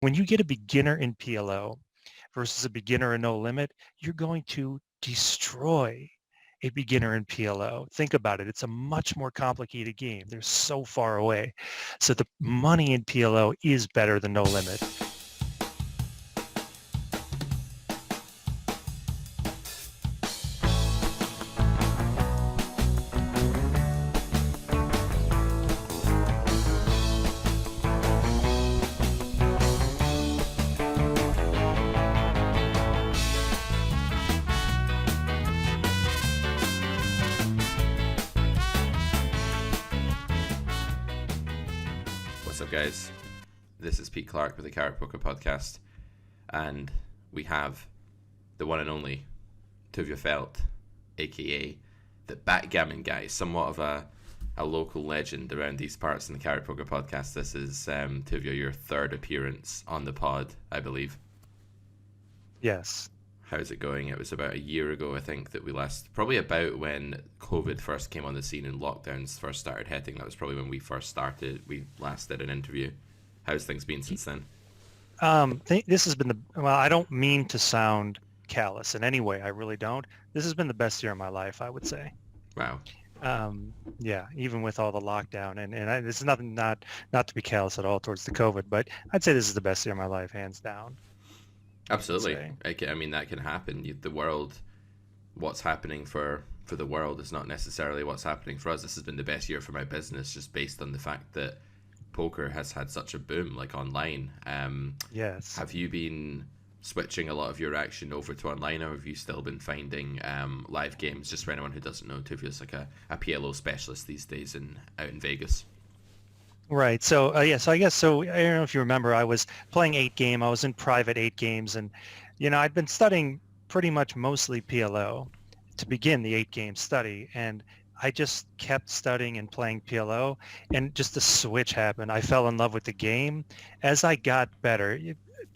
When you get a beginner in PLO versus a beginner in No Limit, you're going to destroy a beginner in PLO. Think about it. It's a much more complicated game. They're so far away. So the money in PLO is better than No Limit. What's up, guys? This is Pete Clark with the Carrot Poker Podcast, and we have the one and only Tuvia Felt, aka the Backgammon guy, somewhat of a local legend around these parts in the Carrot Poker Podcast. This is, Tuvia, your third appearance on the pod, I believe. Yes. How's it going? It was about a year ago, I think, that we last, probably about when COVID first came on the scene and lockdowns first started hitting. That was probably when we first started. We last did an interview. How's things been since then? This has been well, I don't mean to sound callous in any way. I really don't. This has been the best year of my life, I would say. Wow. Yeah, even with all the lockdown, and this is nothing, not to be callous at all towards the COVID, but I'd say this is the best year of my life, hands down. Absolutely. I mean, that can happen. The world, what's happening for the world is not necessarily what's happening for us. This has been the best year for my business, just based on the fact that poker has had such a boom, like online. Yes. Have you been switching a lot of your action over to online, or have you still been finding live games? Just for anyone who doesn't know, Tuvia's like a PLO specialist these days out in Vegas. Right. So, I guess, I don't know if you remember, I was playing 8-game. I was in private 8 games, and, I'd been studying pretty much mostly PLO to begin the 8-game study. And I just kept studying and playing PLO, and just the switch happened. I fell in love with the game. As I got better,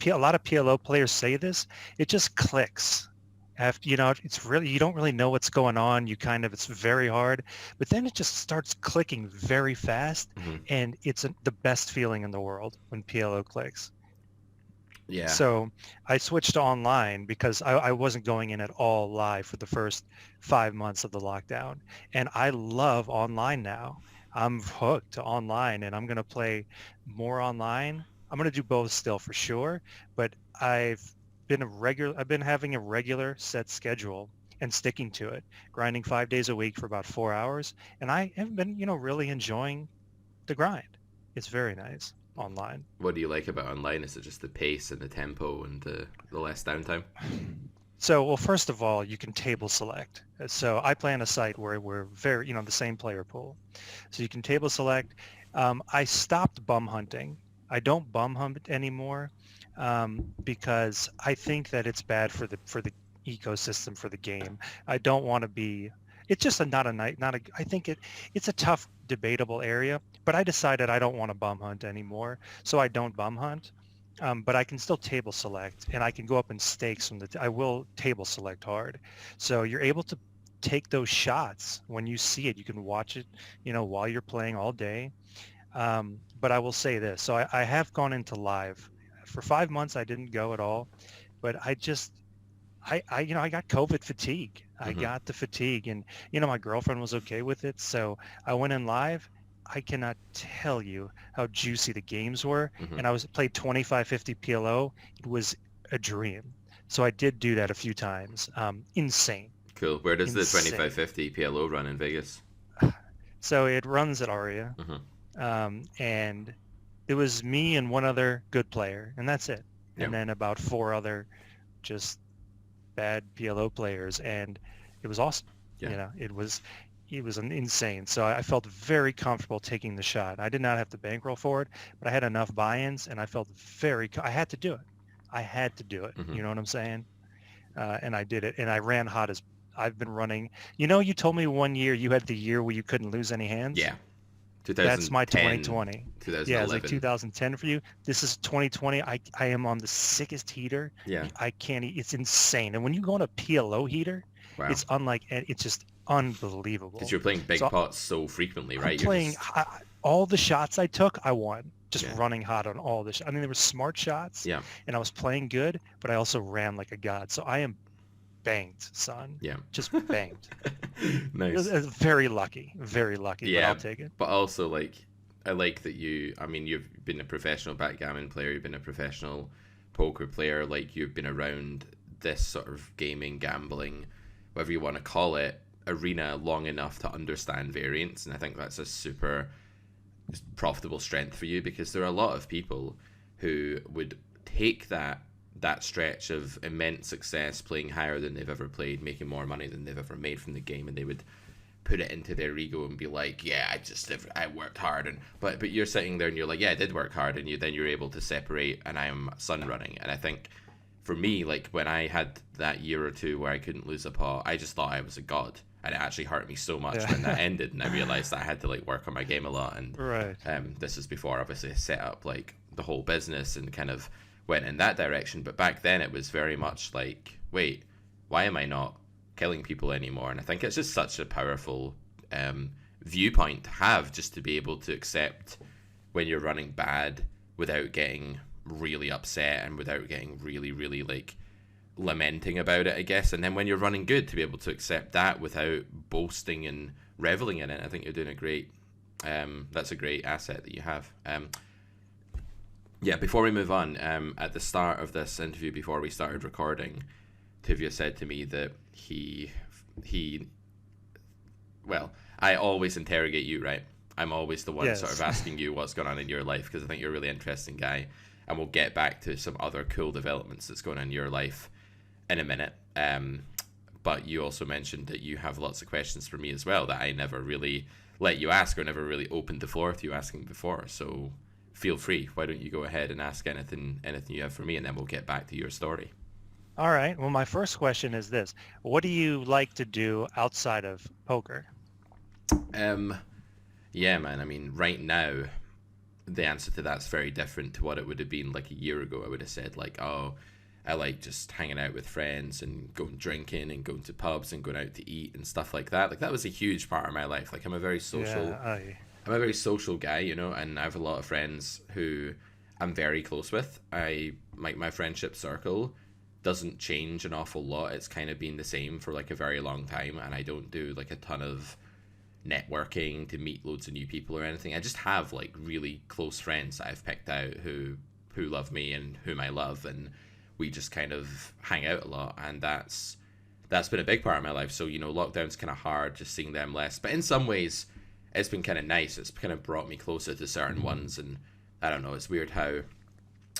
a lot of PLO players say this, it just clicks. After, it's really, you don't really know what's going on. It's very hard, but then it just starts clicking very fast, and it's the best feeling in the world when PLO clicks. Yeah. So I switched to online because I wasn't going in at all live for the first 5 months of the lockdown, and I love online now. I'm hooked to online, and I'm going to play more online. I'm going to do both still for sure, but I've been having a regular set schedule and sticking to it, grinding 5 days a week for about 4 hours. And I have been, really enjoying the grind. It's very nice online. What do you like about online? Is it just the pace and the tempo and the less downtime? So, well, first of all, you can table select. So I play on a site where we're very, the same player pool. So you can table select. I stopped bum hunting. I don't bum hunt anymore. Because I think that it's bad for the ecosystem, for the game. I don't want to be. It's just I think it's a tough, debatable area. But I decided I don't want to bum hunt anymore, so I don't bum hunt. But I can still table select, and I can go up in stakes I will table select hard. So you're able to take those shots when you see it. You can watch it, while you're playing all day. But I will say this: so I have gone into live. For 5 months, I didn't go at all, but I got COVID fatigue. I got the fatigue, and, my girlfriend was okay with it. So I went in live. I cannot tell you how juicy the games were. And I played 25-50 PLO. It was a dream. So I did do that a few times. Insane. Cool. Where does the 25-50 PLO run in Vegas? So it runs at Aria. And it was me and one other good player, and that's it. Yep. And then about 4 other just bad PLO players, and it was awesome. Yeah. It was insane. So I felt very comfortable taking the shot. I did not have to bankroll for it, but I had enough buy-ins, and I felt I had to do it. You know what I'm saying? And I did it, and I ran hot as I've been running. You told me one year you had the year where you couldn't lose any hands. Yeah. That's my 2020. 2011. Yeah, it's like 2010 for you. This is 2020. I am on the sickest heater. Yeah. I can't eat. It's insane. And when you go on a PLO heater, wow. It's unlike, it's just unbelievable. Because you're playing big pots so frequently, right? All the shots I took, I won. just Yeah. running hot on all this. I mean, there were smart shots, Yeah. and I was playing good, but I also ran like a god. So I am banked, son. Yeah. Just banked. Nice. Very lucky, but I'll Yeah, take it. but also like I like that you. I mean, you've been a professional backgammon player. You've been a professional poker player. Like you've been around this sort of gaming, gambling, whatever you want to call it, arena long enough to understand variance, and I think that's a super profitable strength for you because there are a lot of people who would take that stretch of immense success playing higher than they've ever played, making more money than they've ever made from the game, and they would put it into their ego and be like, yeah, I worked hard, and but you're sitting there and you're like, yeah, I did work hard, and you're able to separate, and I am sun running. And I think for me, like when I had that year or two where I couldn't lose a pot, I just thought I was a god, and it actually hurt me so much when that Yeah. ended, and I realized that I had to like work on my game a lot. And Right. this is before obviously I set up like the whole business and kind of went in that direction. But back then it was very much like, wait, why am I not killing people anymore? And I think it's just such a powerful viewpoint to have, just to be able to accept when you're running bad without getting really upset and without getting really, really like lamenting about it, I guess. And then when you're running good, to be able to accept that without boasting and reveling in it. I think you're doing a great. That's a great asset that you have. Yeah. Before we move on, at the start of this interview, before we started recording, Tivia said to me that he well, I always interrogate you, right? I'm always the one sort of Yes. asking you what's going on in your life because I think you're a really interesting guy, and we'll get back to some other cool developments that's going on in your life in a minute. But you also mentioned that you have lots of questions for me as well that I never really let you ask or never really opened the floor to you asking before. So feel free. Why don't you go ahead and ask anything you have for me, and then we'll get back to your story. All right. Well, my first question is this. What do you like to do outside of poker? Um, yeah, man. I mean, right now, the answer to that's very different to what it would have been like a year ago. I would have said like, oh, I like just hanging out with friends and going drinking and going to pubs and going out to eat and stuff like that. Like that was a huge part of my life. Like Yeah, I I'm a very social guy, you know, and I have a lot of friends who I'm very close with. I like my friendship circle doesn't change an awful lot. It's kind of been the same for like a very long time, and I don't do like a ton of networking to meet loads of new people or anything. I just have like really close friends that I've picked out who love me and whom I love, and we just kind of hang out a lot, and that's been a big part of my life. So you know, lockdown's kind of hard, just seeing them less, but in some ways, it's been kind of nice. It's kind of brought me closer to certain ones, and I don't know. It's weird how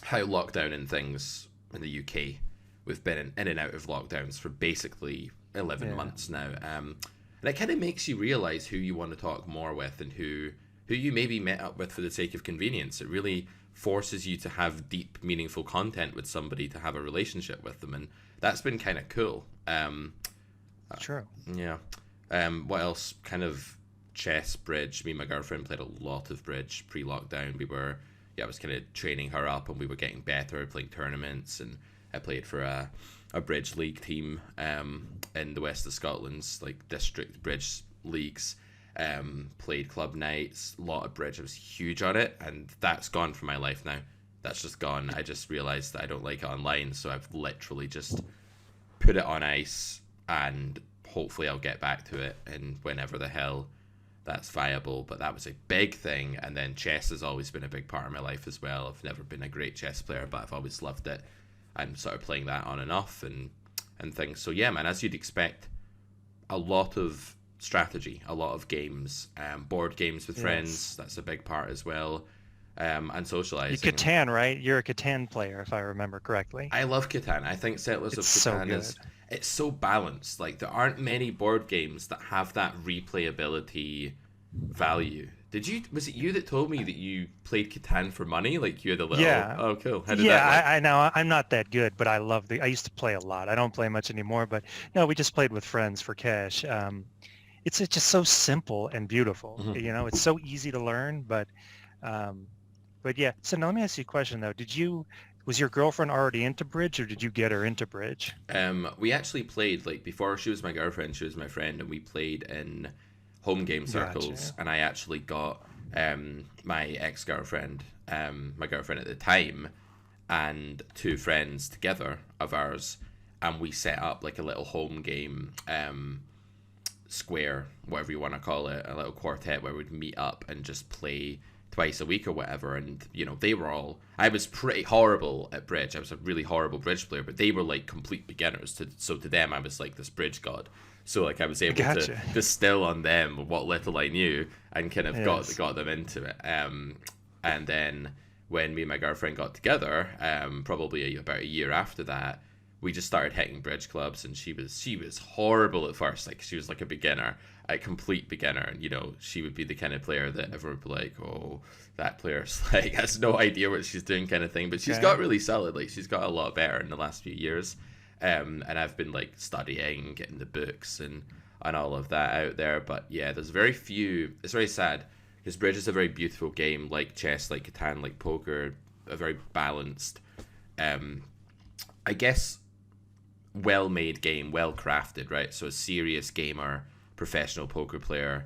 lockdown and things in the UK, we've been in and out of lockdowns for basically 11 yeah. months now. And it kind of makes you realize who you want to talk more with and who you maybe met up with for the sake of convenience. It really forces you to have deep, meaningful content with somebody, to have a relationship with them, and that's been kind of cool. True. Yeah. What else? Kind of chess, bridge. Me and my girlfriend played a lot of bridge pre-lockdown. I was kind of training her up, and we were getting better, playing tournaments, and I played for a bridge league team in the west of Scotland's like district bridge leagues. Played club nights, a lot of bridge. I was huge on it, and that's gone from my life now. That's just gone. I just realized that I don't like it online, so I've literally just put it on ice, and hopefully I'll get back to it and whenever the hell that's viable. But that was a big thing. And then chess has always been a big part of my life as well. I've never been a great chess player, but I've always loved it. I'm sort of playing that on and off and things. So yeah, man, as you'd expect, a lot of strategy, a lot of games, board games with Yes. friends. That's a big part as well. And You socializing. Catan, right? You're a Catan player, if I remember correctly. I love Catan. I think Settlers of It's so Catan good. is it's so balanced. Like there aren't many board games that have that replayability value. Was it you that told me that you played Catan for money? Like you had a little Yeah. oh cool. How did Yeah, that work? I know I'm not that good, but I used to play a lot. I don't play much anymore, but no, we just played with friends for cash. It's just so simple and beautiful. Mhm. You know, it's so easy to learn, um, but yeah. So now let me ask you a question though. Was your girlfriend already into bridge, or did you get her into bridge? We actually played like before she was my girlfriend, she was my friend, and we played in home game circles. Gotcha. And I actually got my ex-girlfriend, my girlfriend at the time, and two friends together of ours, and we set up like a little home game, square, whatever you want to call it, a little quartet where we'd meet up and just play twice a week or whatever. And they were all, I was pretty horrible at bridge. I was a really horrible bridge player, but they were like complete beginners. So to them, I was like this bridge god. So like I was able to distill on them what little I knew and kind of got them into it. And then when me and my girlfriend got together, probably about a year after that, we just started hitting bridge clubs, and she was horrible at first. Like, she was like a beginner, a complete beginner, and she would be the kind of player that everyone would be like, oh, that player's like has no idea what she's doing, kind of thing. But she's got really solid. Like, she's got a lot better in the last few years. And I've been like studying, getting the books and all of that out there. But yeah, there's very few. It's very sad because bridge is a very beautiful game, like chess, like Catan, like poker, a very balanced, I guess, well-made game, well-crafted, right? So a serious gamer, professional poker player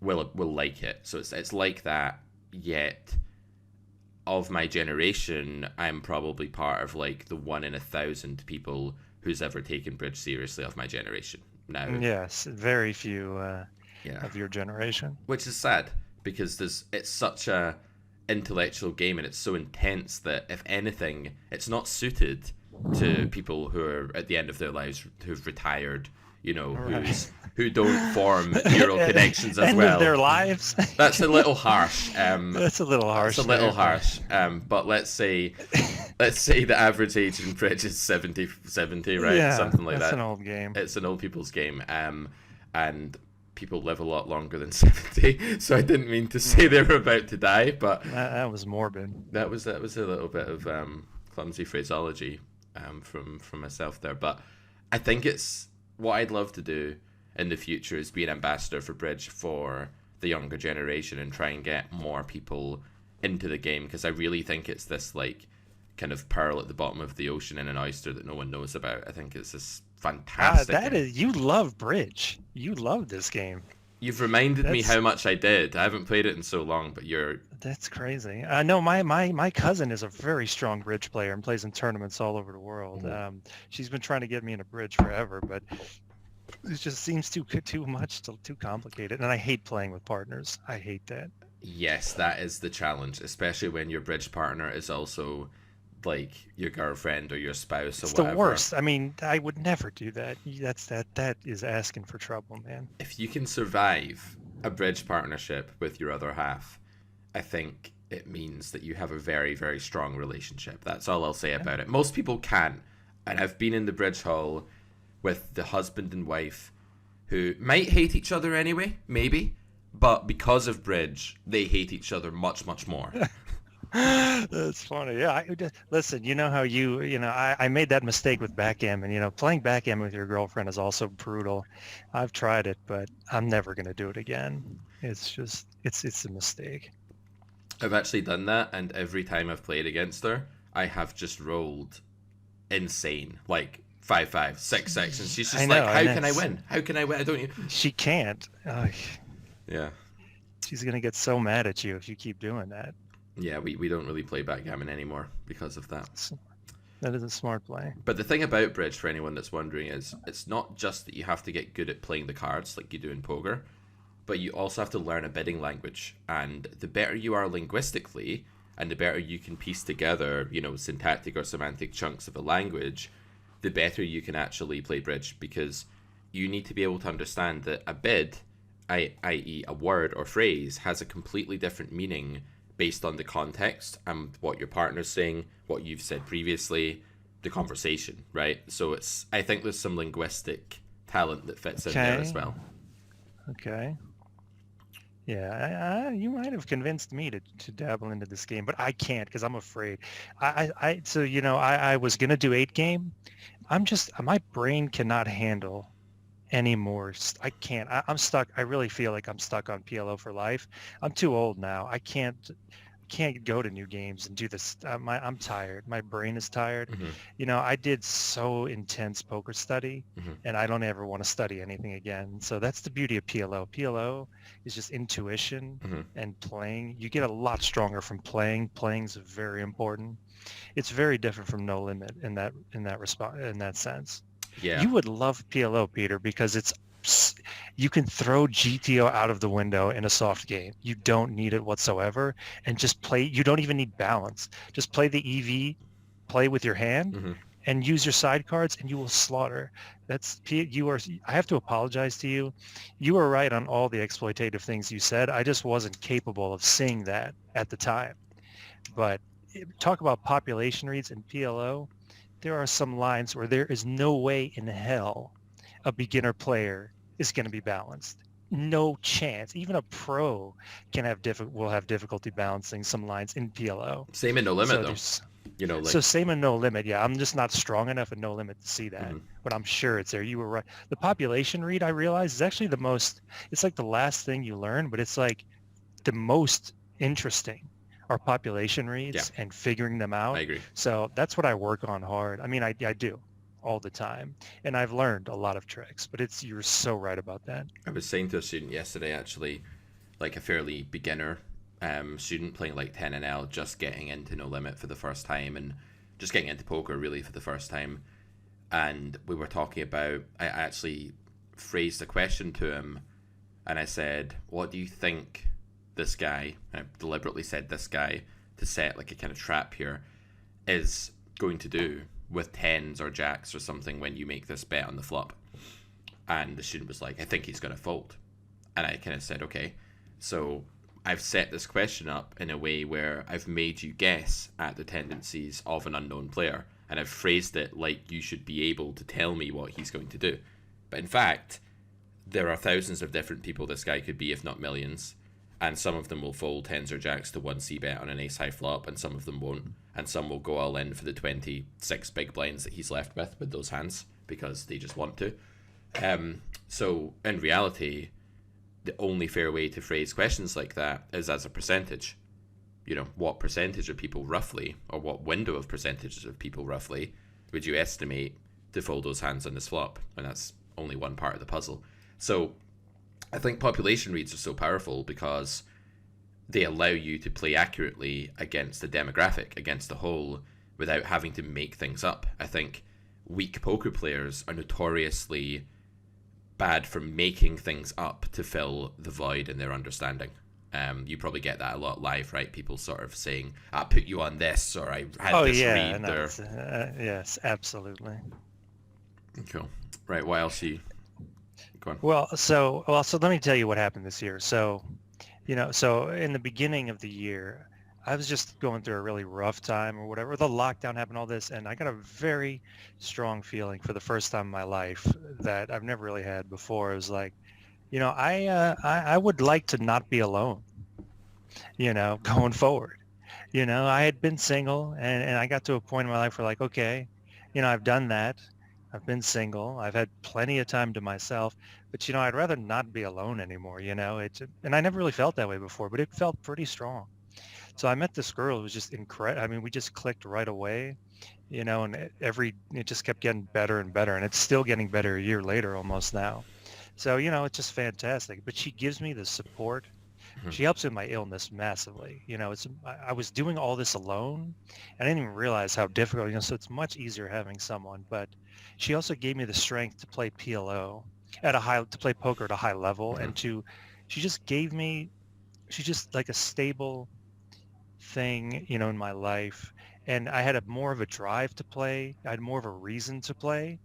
will like it. So it's like that. Yet of my generation, I'm probably part of like the 1 in 1,000 people who's ever taken bridge seriously of my generation. Now, yes, very few of your generation, which is sad because it's such a intellectual game and it's so intense that if anything, it's not suited to people who are at the end of their lives, who've retired, who don't form neural connections as end well. Of their lives. That's a little harsh. That's a little harsh. It's a little harsh. But let's say the average age in bridge is 70, right? Yeah, something like that. It's an old game. It's an old people's game. And people live a lot longer than 70. So I didn't mean to say they were about to die, but that was morbid. That was a little bit of clumsy phraseology from myself there. But I think it's what I'd love to do in the future is be an ambassador for bridge for the younger generation and try and get more people into the game, because I really think it's this like kind of pearl at the bottom of the ocean in an oyster that no one knows about. I think it's this fantastic. You love bridge. You love this game. You've reminded me how much I did. I haven't played it in so long, but That's crazy. No, my cousin is a very strong bridge player and plays in tournaments all over the world. She's been trying to get me into bridge forever, but it just seems too much, too complicated. And I hate playing with partners. I hate that. Yes, that is the challenge, especially when your bridge partner is also like your girlfriend or your spouse or whatever. It's the worst. I mean, I would never do that. That is asking for trouble, man. If you can survive a bridge partnership with your other half, I think it means that you have a very, very strong relationship. That's all I'll say about it. Most people can't. And I've been in the bridge hall with the husband and wife who might hate each other anyway, maybe, but because of bridge, they hate each other much, much more. That's funny. Yeah. Listen, you know how I made that mistake with backgammon. Playing backgammon with your girlfriend is also brutal. I've tried it, but I'm never going to do it again. It's just, it's a mistake. I've actually done that, and every time I've played against her, I have just rolled insane, like 5-5, 6-6, and she's just like, how can I win? How can I win? I don't. She can't. Yeah. She's gonna get so mad at you if you keep doing that. Yeah, we don't really play backgammon anymore because of that. That is a smart play. But the thing about bridge, for anyone that's wondering, is it's not just that you have to get good at playing the cards like you do in poker, but you also have to learn a bidding language. And the better you are linguistically, and the better you can piece together, syntactic or semantic chunks of a language, the better you can actually play bridge, because you need to be able to understand that a bid, i.e. a word or phrase, has a completely different meaning based on the context and what your partner's saying, what you've said previously, the conversation, right? So I think there's some linguistic talent that fits in there as well. Okay. Yeah, you might have convinced me to dabble into this game, but I can't because I'm afraid. I was gonna do 8-game. My brain cannot handle anymore. I can't. I'm stuck. I really feel like I'm stuck on PLO for life. I'm too old now. I can't. can't go to new games and do this. I'm tired. My brain is tired. Mm-hmm. I did so intense poker study, Mm-hmm. and I don't ever want to study anything again. So that's the beauty of PLO. PLO is just intuition Mm-hmm. and playing. You get a lot stronger from playing. Playing's very important. It's very different from No Limit in that sense. Yeah, You would love PLO, Peter, because you can throw GTO out of the window in a soft game. You don't need it whatsoever, and just play. You don't even need balance. Just play the EV, play with your hand, mm-hmm. and use your side cards, and you will slaughter. You are. I have to apologize to you. You were right on all the exploitative things you said. I just wasn't capable of seeing that at the time. But talk about population reads in PLO. There are some lines where there is no way in hell a beginner player is going to be balanced. No chance. Even a pro will have difficulty balancing some lines in PLO. Same in No Limit So though. there's Like. so same in No Limit. Yeah, I'm just not strong enough in No Limit to see that, Mm-hmm. but I'm sure it's there. You were right. The population read, I realize, is actually the most. It's like the last thing you learn, but it's like the most interesting are population Yeah, reads and figuring them I out. agree. So that's what I work on hard. I mean, I do all the time, and I've learned a lot of tricks, but you're so right about that. I was saying to a student yesterday, actually, like a fairly beginner student playing like 10NL, just getting into No Limit for the first time and just getting into poker really for the first time. And we were talking about, I actually phrased a question to him and I said, what do you think this guy, and I deliberately said this guy to set like a kind of trap here, is going to do with tens or jacks or something when you make this bet on the flop? And the student was like, I think he's going to fold. And I kind of said, okay, so I've set this question up in a way where I've made you guess at the tendencies of an unknown player. And I've phrased it like you should be able to tell me what he's going to do. But in fact, there are thousands of different people this guy could be, if not millions. And some of them will fold tens or jacks to 1C bet on an ace high flop, and some of them won't. And some will go all in for the 26 big blinds that he's left with those hands because they just want to. So in reality, the only fair way to phrase questions like that is as a percentage. What percentage of people roughly, or what window of percentages of people roughly, would you estimate to fold those hands on this flop? And that's only one part of the puzzle. So I think population reads are so powerful because they allow you to play accurately against the demographic, against the whole, without having to make things up. I think weak poker players are notoriously bad for making things up to fill the void in their understanding. You probably get that a lot live, right? People sort of saying, I put you on this, or I had Oh this yeah, read. no, Or yes, absolutely. cool. Right, what else you go on? So let me tell you what happened this year. So in the beginning of the year, I was just going through a really rough time or whatever. The lockdown happened, all this, and I got a very strong feeling for the first time in my life that I've never really had before. It was like, I would like to not be alone, going forward. I had been single and I got to a point in my life where like, okay, I've done that. I've been single. I've had plenty of time to myself, but I'd rather not be alone anymore, and I never really felt that way before, but it felt pretty strong. So I met this girl who was just incredible. I mean, we just clicked right away, and it just kept getting better and better, and it's still getting better a year later almost now. So, it's just fantastic, but she gives me the support. Mhm. She helps with my illness massively. I was doing all this alone. I didn't even realize how difficult, so it's much easier having someone, but she also gave me the strength to play PLO to play poker at a high level Mhm. she just gave me, she's just like a stable thing, in my life. And I had more of a drive to play. I had more of a reason to play.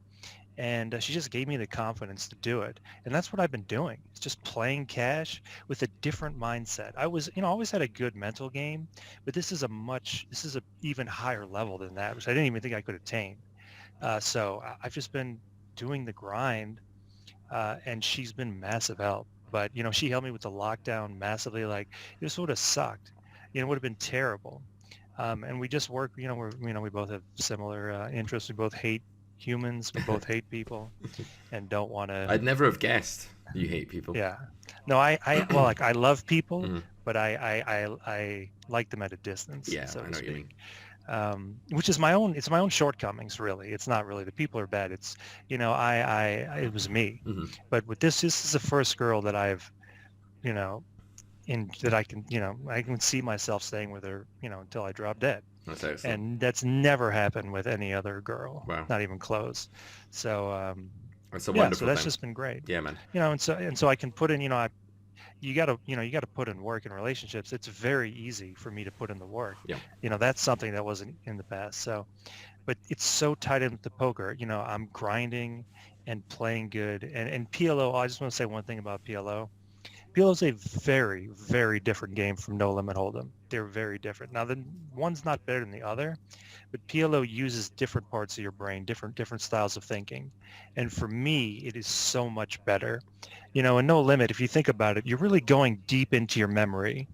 And she just gave me the confidence to do it. And that's what I've been doing. It's just playing cash with a different mindset. I was, always had a good mental game, but this is a even higher level than that, which I didn't even think I could attain. I've just been doing the grind, and she's been massive help. But, she helped me with the lockdown massively. Like, this would have sucked. It would have been terrible. And we just work, we both have similar interests. We both hate humans. We both hate people and don't want to. I'd never have guessed you hate people. Yeah. No, well, like I love people, Mhm. but I like them at a distance, Yeah, so I to know what you speak. mean. Which is it's my own shortcomings, really. It's not really the people are bad. It's, it was me. Hmm. But with this is the first girl that I've, you know, that I can, I can see myself staying with her, until I drop dead. That's excellent. And that's never happened with any other girl, Wow, not even close. So, that's a yeah, so wonderful that's thing. just been great. Yeah, man. And so I can put in, you got to put in work in relationships. It's very easy for me to put in the work. Yeah. That's something that wasn't in the past. So, but it's so tied into poker. I'm grinding and playing good. And PLO, I just want to say one thing about PLO. PLO is a very, very different game from No Limit Hold'em. They're very different. Now, the one's not better than the other, but PLO uses different parts of your brain, different styles of thinking. And for me, it is so much better. In No Limit, if you think about it, you're really going deep into your memory,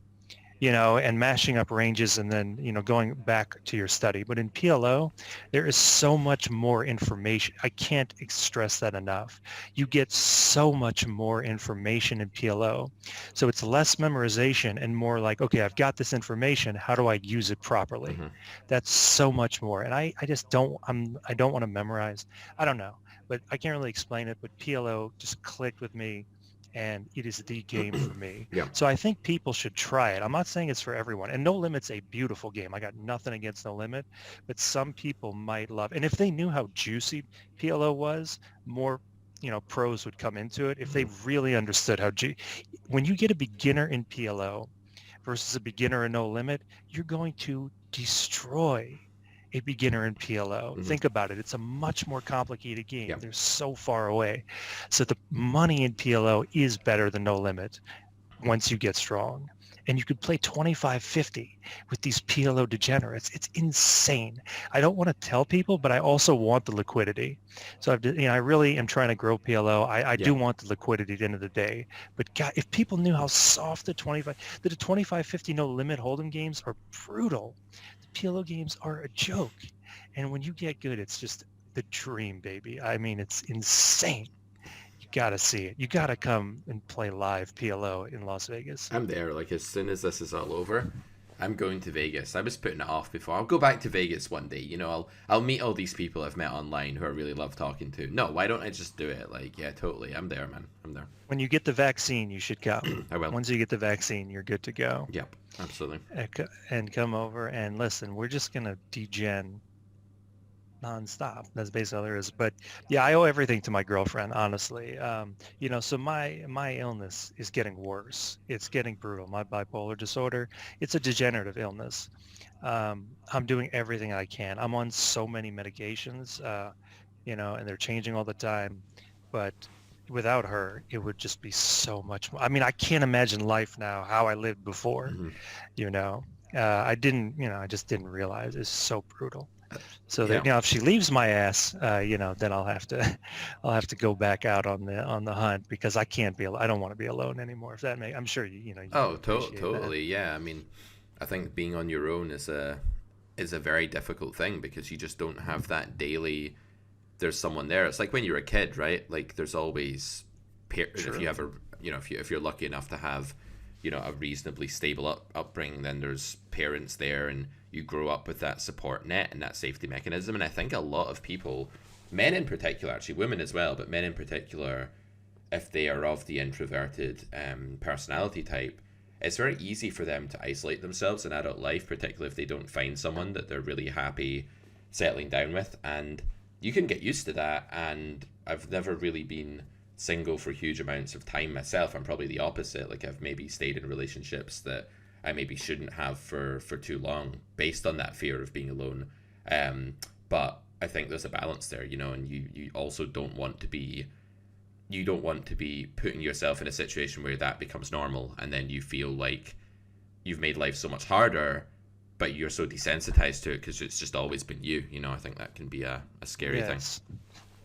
and mashing up ranges and then, going back to your study. But in PLO, there is so much more information. I can't stress that enough. You get so much more information in PLO. So it's less memorization and more like, okay, I've got this information. How do I use it properly? Hmm. That's so much more. And I just I don't want to memorize. I don't know, but I can't really explain it. But PLO just clicked with me and it is the game for me. Yeah. So I think people should try it. I'm not saying it's for everyone. And No Limit's a beautiful game. I got nothing against No Limit, but some people might love. And if they knew how juicy PLO was, more pros would come into it if they Hmm. really understood when you get a beginner in PLO versus a beginner in No Limit, you're going to destroy a beginner in PLO. Hmm. Think about it. It's a much more complicated Yeah. game. They're so far away. So the money in PLO is better than No Limit once you get strong. And you could play 25-50 with these PLO degenerates. It's insane. I don't want to tell people, but I also want the liquidity. So I really am trying to grow PLO. I Yeah. do want the liquidity at the end of the day. But God, if people knew how soft the 25-50 no limit hold'em games are brutal. The PLO games are a joke. And when you get good, it's just the dream, baby. I mean, it's insane. You got to see it. You got to come and play live PLO in Las Vegas. I'm there. Like as soon as this is all over, I'm going to Vegas. I was putting it off before. I'll go back to Vegas one day. I'll meet all these people I've met online who I really love talking to. No, why don't I just do it? Like, yeah, totally. I'm there, man. I'm there. When you get the vaccine, you should come. I will. Once you get the vaccine, you're good to go. Yep, absolutely. And come over and listen. We're just gonna degen nonstop. That's basically all there is. But yeah, I owe everything to my girlfriend, honestly. So my illness is getting worse. It's getting brutal. My bipolar disorder, it's a degenerative illness. I'm doing everything I can. I'm on so many medications, and they're changing all the time. But without her, it would just be so much more. I mean, I can't imagine life now, how I lived before, Hmm. you know. I just didn't realize it's so brutal. So Yeah. that if she leaves my ass, then I'll have to go back out on the hunt because I can't be. I don't want to be alone anymore. If that I'm sure you Oh, would appreciate that. totally. Yeah. I mean, I think being on your own is a very difficult thing because you just don't have that daily. There's someone there. It's like when you're a kid, right? Like there's always if you True. have a if you're lucky enough to have a reasonably stable upbringing, then there's parents there, and you grow up with that support net and that safety mechanism. And I think a lot of people, men in particular, actually women as well, but men in particular, if they are of the introverted personality type, it's very easy for them to isolate themselves in adult life, particularly if they don't find someone that they're really happy settling down with. And you can get used to that. And I've never really been single for huge amounts of time myself. I'm probably the opposite. Like I've maybe stayed in relationships that I maybe shouldn't have for too long based on that fear of being alone. But I think there's a balance there, and you also don't want to be putting yourself in a situation where that becomes normal and then you feel like you've made life so much harder, but you're so desensitized to it because it's just always been you. I think that can be a scary thing. Yes.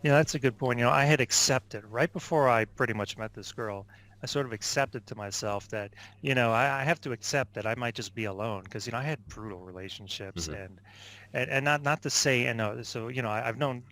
Yeah, that's a good point. I had accepted right before I pretty much met this girl. I sort of accepted to myself that, I have to accept that I might just be alone because, I had brutal relationships Hmm. and not to say, and no, so, I've known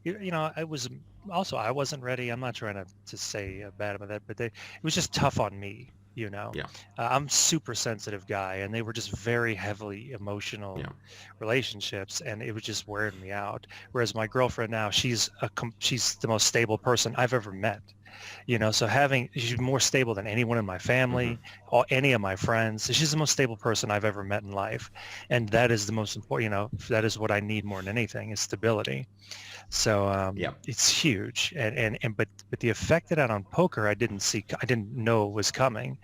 I was also, I wasn't ready. I'm not trying to say bad about that, but it was just tough on me. Yeah. I'm super sensitive guy, and they were just very heavily emotional Yeah. relationships, and it was just wearing me out. Whereas my girlfriend now, she's the most stable person I've ever met. So she's more stable than anyone in my Mm-hmm. family or any of my friends. She's the most stable person I've ever met in life, and that is the most important. That is what I need more than anything, is stability. So Yeah. it's huge, but the effect it had on poker, I didn't know it was coming,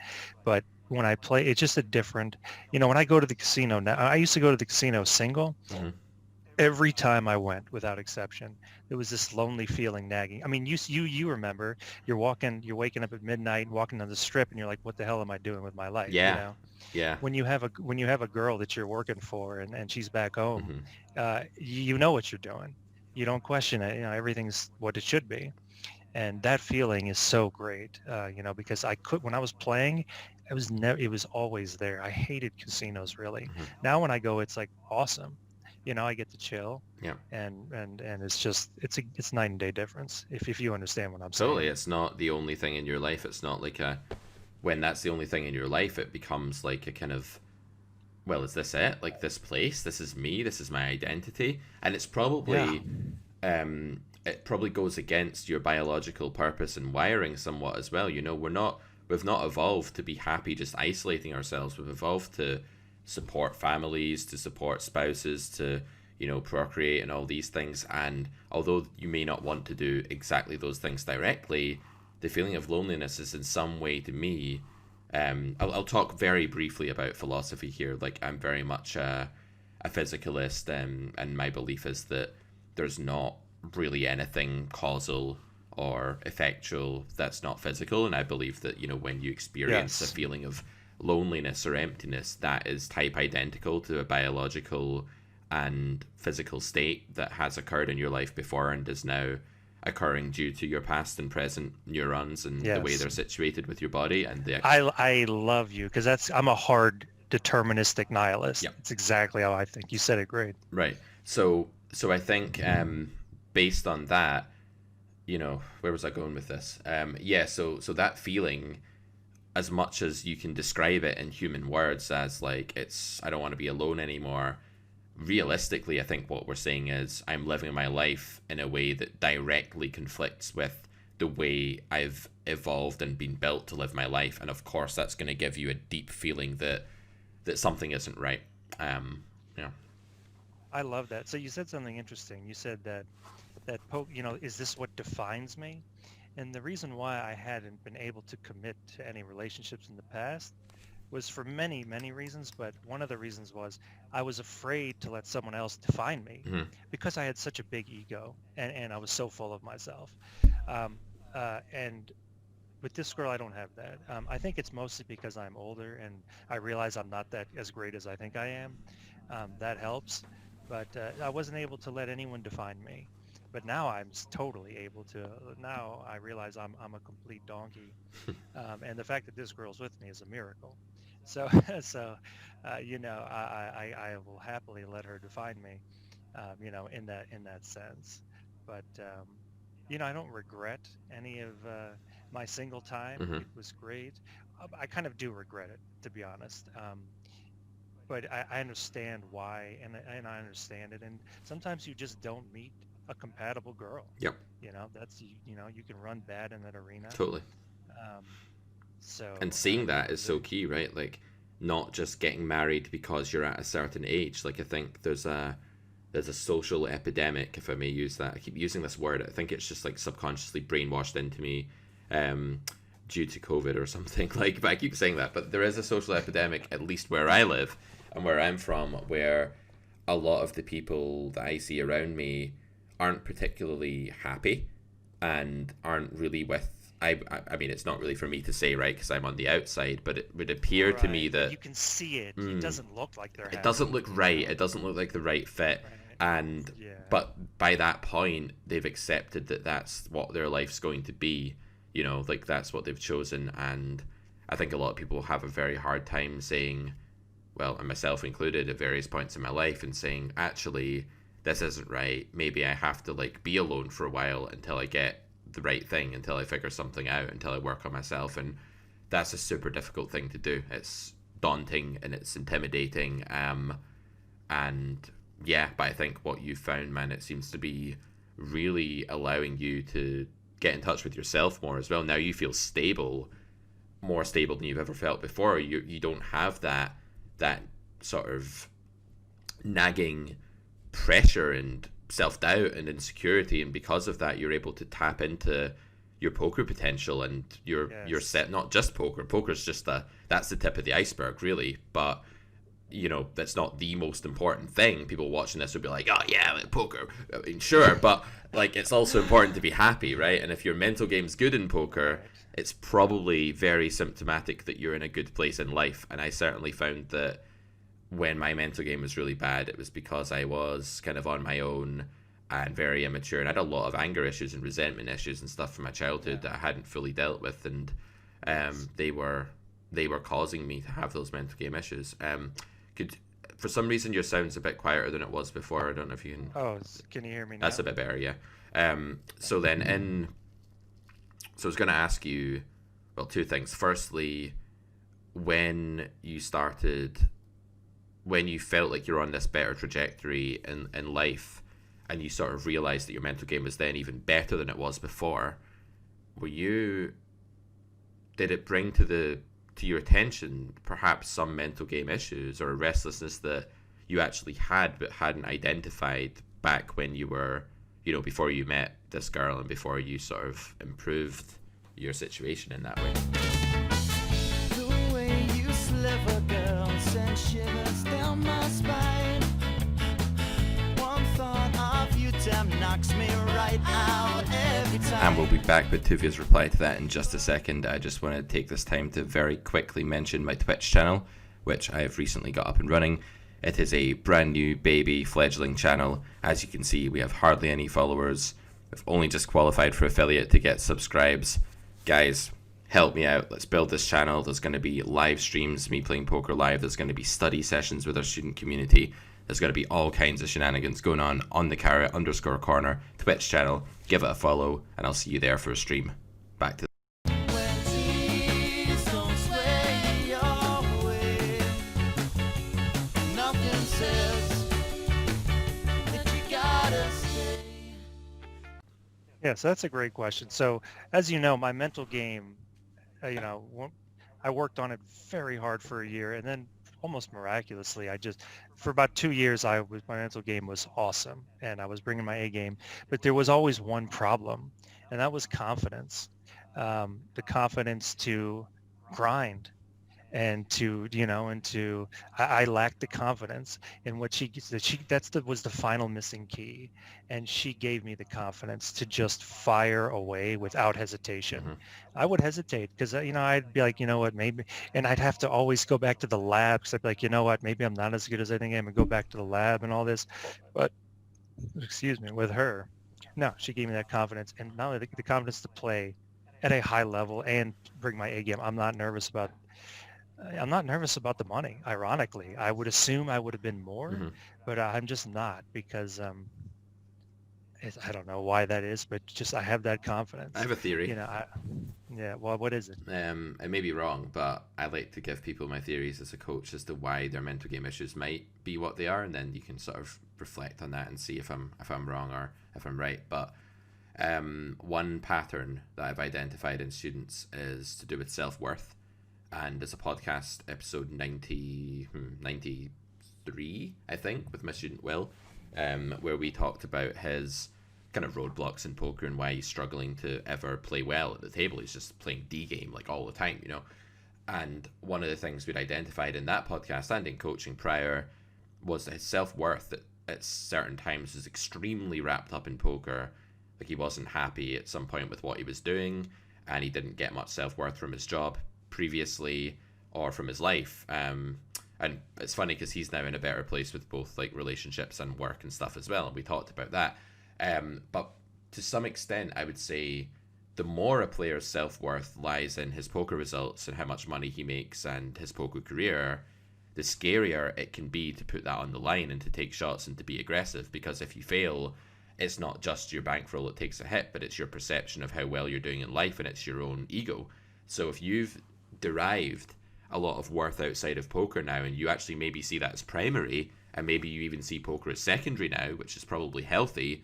but when I play, it's just a different. When I go to the casino now, I used to go to the casino single. Mm-hmm. Every time I went, without exception, there was this lonely feeling nagging. I mean, you remember, you're waking up at midnight, walking on the strip, and you're like, what the hell am I doing with my life? Yeah. Yeah. When you have a girl that you're working for, and she's back home, Mm-hmm. you know what you're doing. You don't question it. Everything's what it should be, and that feeling is so great. Because when I was playing, it was always there. I hated casinos, really. Mm-hmm. Now when I go, it's like awesome. I get to chill, Yeah. and it's night and day difference, if you understand what I'm Totally. saying. It's not the only thing in your life. It's not like when that's the only thing in your life, it becomes like a kind of, well, is this it? Like, this place, this is me, this is my identity. And Yeah. it probably goes against your biological purpose and wiring somewhat as well. We've not evolved to be happy just isolating ourselves. We've evolved to support families, to support spouses, to, procreate and all these things. And although you may not want to do exactly those things directly, the feeling of loneliness is in some way, to me, I'll talk very briefly about philosophy here. Like, I'm very much a physicalist, and my belief is that there's not really anything causal or effectual that's not physical. And I believe that, when you experience a Yes. feeling of loneliness or emptiness, that is type identical to a biological and physical state that has occurred in your life before and is now occurring due to your past and present neurons and the way Yes. they're situated with your body and the I love you, because I'm a hard deterministic nihilist. yeah. It's exactly how I think. You said it great. Right. So I think based on that, where was I going with this? Yeah. So that feeling, as much as you can describe it in human words as like, I don't want to be alone anymore. Realistically, I think what we're saying is I'm living my life in a way that directly conflicts with the way I've evolved and been built to live my life, and of course that's going to give you a deep feeling that something isn't right. Yeah. I love that. So you said something interesting. You said is this what defines me? And the reason why I hadn't been able to commit to any relationships in the past was for many, many reasons, but one of the reasons was I was afraid to let someone else define me, Mm-hmm. because I had such a big ego, and I was so full of myself. Um, and with this girl, I don't have that. I think it's mostly because I'm older, and I realize I'm not that as great as I think I am. That helps, but I wasn't able to let anyone define me. But now I'm totally able to. Now I realize I'm a complete donkey, and the fact that this girl's with me is a miracle. So so I will happily let her define me, in that sense. But I don't regret any of my single time. Mm-hmm. It was great. I kind of do regret it, to be honest. But I understand why, and I understand it. And sometimes you just don't meet a compatible girl. Yep. You can run bad in that arena. Totally. Um, And so seeing that is so key, right? Like, not just getting married because you're at a certain age. Like, I think there's a social epidemic, if I may use that. I keep using this word. I think it's just like subconsciously brainwashed into me, um, due to COVID or something. Like, but I keep saying that. But there is a social epidemic, at least where I live and where I'm from, where a lot of the people that I see around me aren't particularly happy and aren't really with. I mean, it's not really for me to say, right, because I'm on the outside, but it would appear to me right, but that you can see it. It doesn't look like they're it doesn't happy. look right. It doesn't look like the right fit. Right. And Yeah. but by that point, they've accepted that that's what their life's going to be. Like, that's what they've chosen. And I think a lot of people have a very hard time saying, well, and myself included, at various points in my life, and saying, actually, this isn't right. Maybe I have to like be alone for a while until I get the right thing, until I figure something out, until I work on myself. And that's a super difficult thing to do. It's daunting and it's intimidating. And yeah, but I think what you found, man, it seems to be really allowing you to get in touch with yourself more as well. Now you feel stable, more stable than you've ever felt before. You don't have that sort of nagging pressure and self doubt and insecurity, and because of that, you're able to tap into your poker potential and your Yes. set. Not just poker. Poker's just that's the tip of the iceberg, really. But that's not the most important thing. People watching this would be like, oh yeah, like poker. I mean, sure, but like it's also important to be happy, right? And if your mental game's good in poker, Right. it's probably very symptomatic that you're in a good place in life. And I certainly found that when my mental game was really bad, it was because I was kind of on my own and very immature, and I had a lot of anger issues and resentment issues and stuff from my childhood Yeah. that I hadn't fully dealt with, and Yes. they were causing me to have those mental game issues. Could For some reason your sound's a bit quieter than it was before. I don't know if you can. Oh, can you hear me That's a now? bit better, yeah. So then so I was going to ask you, well, two things. Firstly, when you started when you felt like you're on this better trajectory in life, and you sort of realized that your mental game was then even better than it was before, were you did it bring to your attention perhaps some mental game issues or a restlessness that you actually had but hadn't identified back when you were, before you met this girl and before you sort of improved your situation in that way? The way you sliver, girl, sends shivers down my spine. One thought of you, damn, knocks me right out every time. And we'll be back with Tuvia's reply to that in just a second. I just want to take this time to very quickly mention my Twitch channel, which I have recently got up and running. It is a brand new baby fledgling channel. As you can see, we have hardly any followers. We've only just qualified for affiliate to get subscribes. Guys, help me out. Let's build this channel. There's going to be live streams, me playing poker live. There's going to be study sessions with our student community. There's going to be all kinds of shenanigans going on the Carrot_corner Twitch channel. Give it a follow, and I'll see you there for a stream. Back to When trees don't sway your way, nothing says that you gotta stay. Yeah, so that's a great question. So as you know, my mental game, I worked on it very hard for a year, and then almost miraculously, for about 2 years, my mental game was awesome, and I was bringing my A game, but there was always one problem, and that was confidence, the confidence to grind and I lacked the confidence. And what she that she that's the was the final missing key, and she gave me the confidence to just fire away without hesitation. Mhm. I would hesitate because I'd be like, you know what, maybe, and I'd have to always go back to the lab because I'd be like, you know what, maybe I'm not as good as I think I am, and go back to the lab and all this. But excuse me, with her, no, she gave me that confidence, and not only the confidence to play at a high level and bring my A game. I'm not nervous about the money. Ironically, I would assume I would have been more, Mhm. but I'm just not, because I don't know why that is, but just I have that I confidence. have a theory. Yeah. Well, what is it? I may be wrong, but I like to give people my theories as a coach as to why their mental game issues might be what they are, and then you can sort of reflect on that and see if I'm wrong or if I'm right. But one pattern that I've identified in students is to do with self-worth. And there's a podcast, episode 93, I think, with my student Will, where we talked about his kind of roadblocks in poker and why he's struggling to ever play well at the table. He's just playing D game like all the time, And one of the things we'd identified in that podcast and in coaching prior was that his self-worth at certain times was extremely wrapped up in poker. Like he wasn't happy at some point with what he was doing, and he didn't get much self-worth from his job previously or from his life. And it's funny because he's now in a better place with both like relationships and work and stuff as well, and we talked about that. But to some extent, I would say the more a player's self-worth lies in his poker results and how much money he makes and his poker career, the scarier it can be to put that on the line and to take shots and to be aggressive. Because if you fail, it's not just your bankroll that takes a hit, but it's your perception of how well you're doing in life, and it's your own ego. So if you've derived a lot of worth outside of poker now, and you actually maybe see that as primary, and maybe you even see poker as secondary now, which is probably healthy,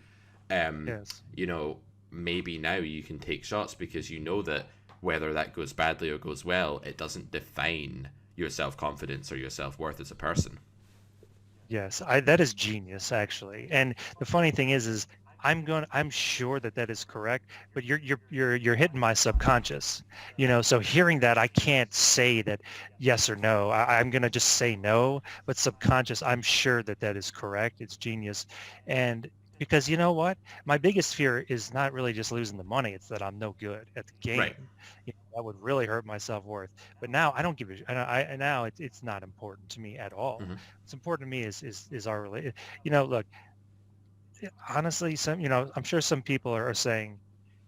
Yes. you know, maybe now you can take shots because you know that whether that goes badly or goes well, it doesn't define your self-confidence or your self-worth as a person. Yes, that is genius actually. And the funny thing is I'm sure that that is correct, but you're hitting my subconscious, so hearing that, I can't say that yes or no. I'm going to just say no, but subconscious, I'm sure that that is correct. It's genius. And because you know what? My biggest fear is not really just losing the money. It's that I'm no good at the Right. game. That would really hurt my self-worth. But now I don't give a, now it's not important to me at all. Mm-hmm. What's important to me is our relate. Look, honestly, I'm sure some people are saying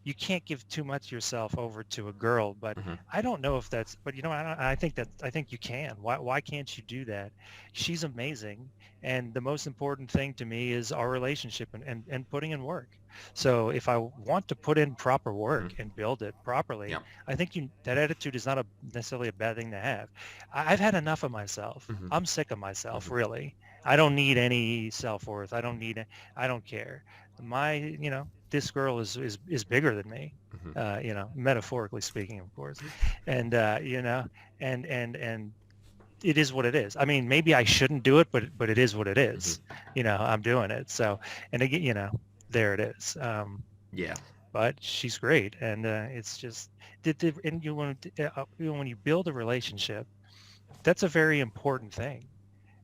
you can't give too much yourself over to a girl, but Mm-hmm. I don't know if that's, but I think you can. Why can't you do that? She's amazing. And the most important thing to me is our relationship and putting in work. So if I want to put in proper work Mm-hmm. and build it properly, Yeah. I think that attitude is not necessarily a bad thing to have. I've had enough of myself. Mm-hmm. I'm sick of myself, Mm-hmm. really. I don't need any self-worth. I don't care. This girl is bigger than me, Mm-hmm. metaphorically speaking, of course. And, and it is what it is. I mean, maybe I shouldn't do it, but it is what it is. Mm-hmm. I'm doing it. So, and again, there it is. Yeah. But she's great. And it's just, and when you build a relationship, that's a very important thing.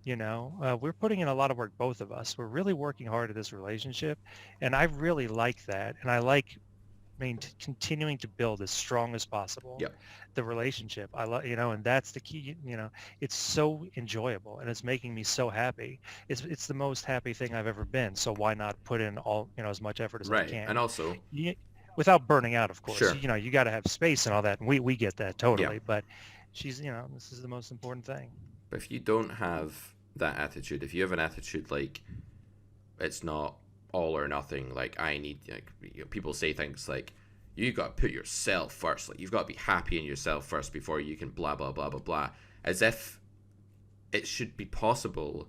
We're putting in a lot of work, both of us. We're really working hard at this relationship, and I really like that. And I like, continuing to build as strong as possible Yep. the relationship. I love, and that's the key. It's so enjoyable, and it's making me so happy. It's the most happy thing I've ever been. So why not put in all, as much effort as I Right. And can, also, you, without burning out, of course. sure. You got to have space and all that, and we get that Yeah. totally. But she's, this is the most important thing. But if you don't have that attitude, if you have an attitude like it's not all or nothing, like I need, like, people say things like you got to put yourself first, like you've got to be happy in yourself first before you can blah blah blah blah blah, as if it should be possible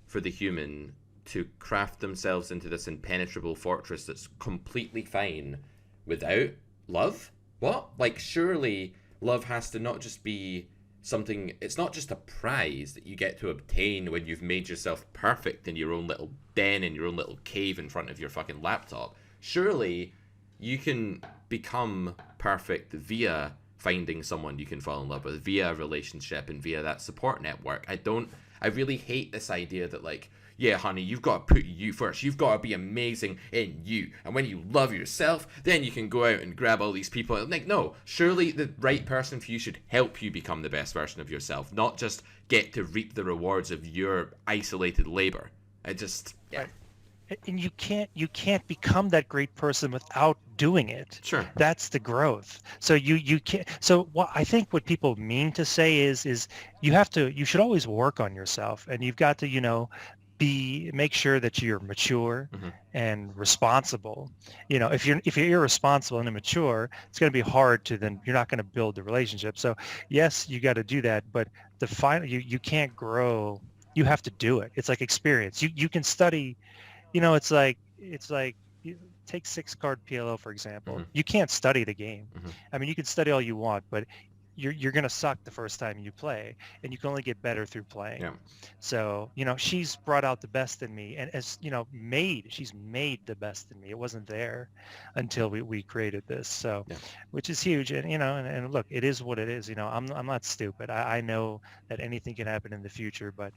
for the human to craft themselves into this impenetrable fortress that's completely fine without love. What? Like, surely love has to not just be something, it's not just a prize that you get to obtain when you've made yourself perfect in your own little den, in your own little cave in front of your fucking laptop. Surely you can become perfect via finding someone you can fall in love with, via a relationship and via that support network. I really hate this idea that, like, yeah, honey, you've got to put you first. You've got to be amazing in you. And when you love yourself, then you can go out and grab all these people. Like, no, surely the right person for you should help you become the best version of yourself, not just get to reap the rewards of your isolated labor. Yeah. Right. And you can't become that great person without doing it. Sure. That's the growth. So you can't. So what I think what people mean to say is you should always work on yourself, and you've got to, make sure that you're mature Mm-hmm. and responsible. If you're irresponsible and immature, it's going to be hard you're not going to build the relationship. So yes, you got to do that, but you can't grow. You have to do it. It's like experience. You can study. It's like you take 6-card PLO, for example. Mm-hmm. You can't study the game. Mm-hmm. I mean, you can study all you want, but you're going to suck the first time you play, and you can only get better through playing. Yeah. So, she's brought out the best in me, and she's made the best in me. It wasn't there until we created this. So, Yeah. which is huge. And, and look, it is what it is. I'm not stupid. I know that anything can happen in the future, but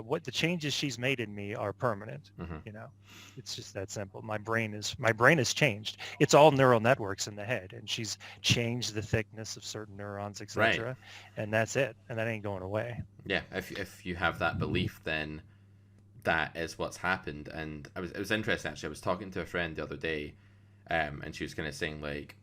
what the changes she's made in me are permanent. Mm-hmm. It's just that simple. My brain has changed. It's all neural networks in the head, and she's changed the thickness of certain neurons, etc. Right. And that's it. And that ain't going away. Yeah, if you have that belief, then that is what's happened. And it was interesting, actually. I was talking to a friend the other day, and she was kind of saying, like,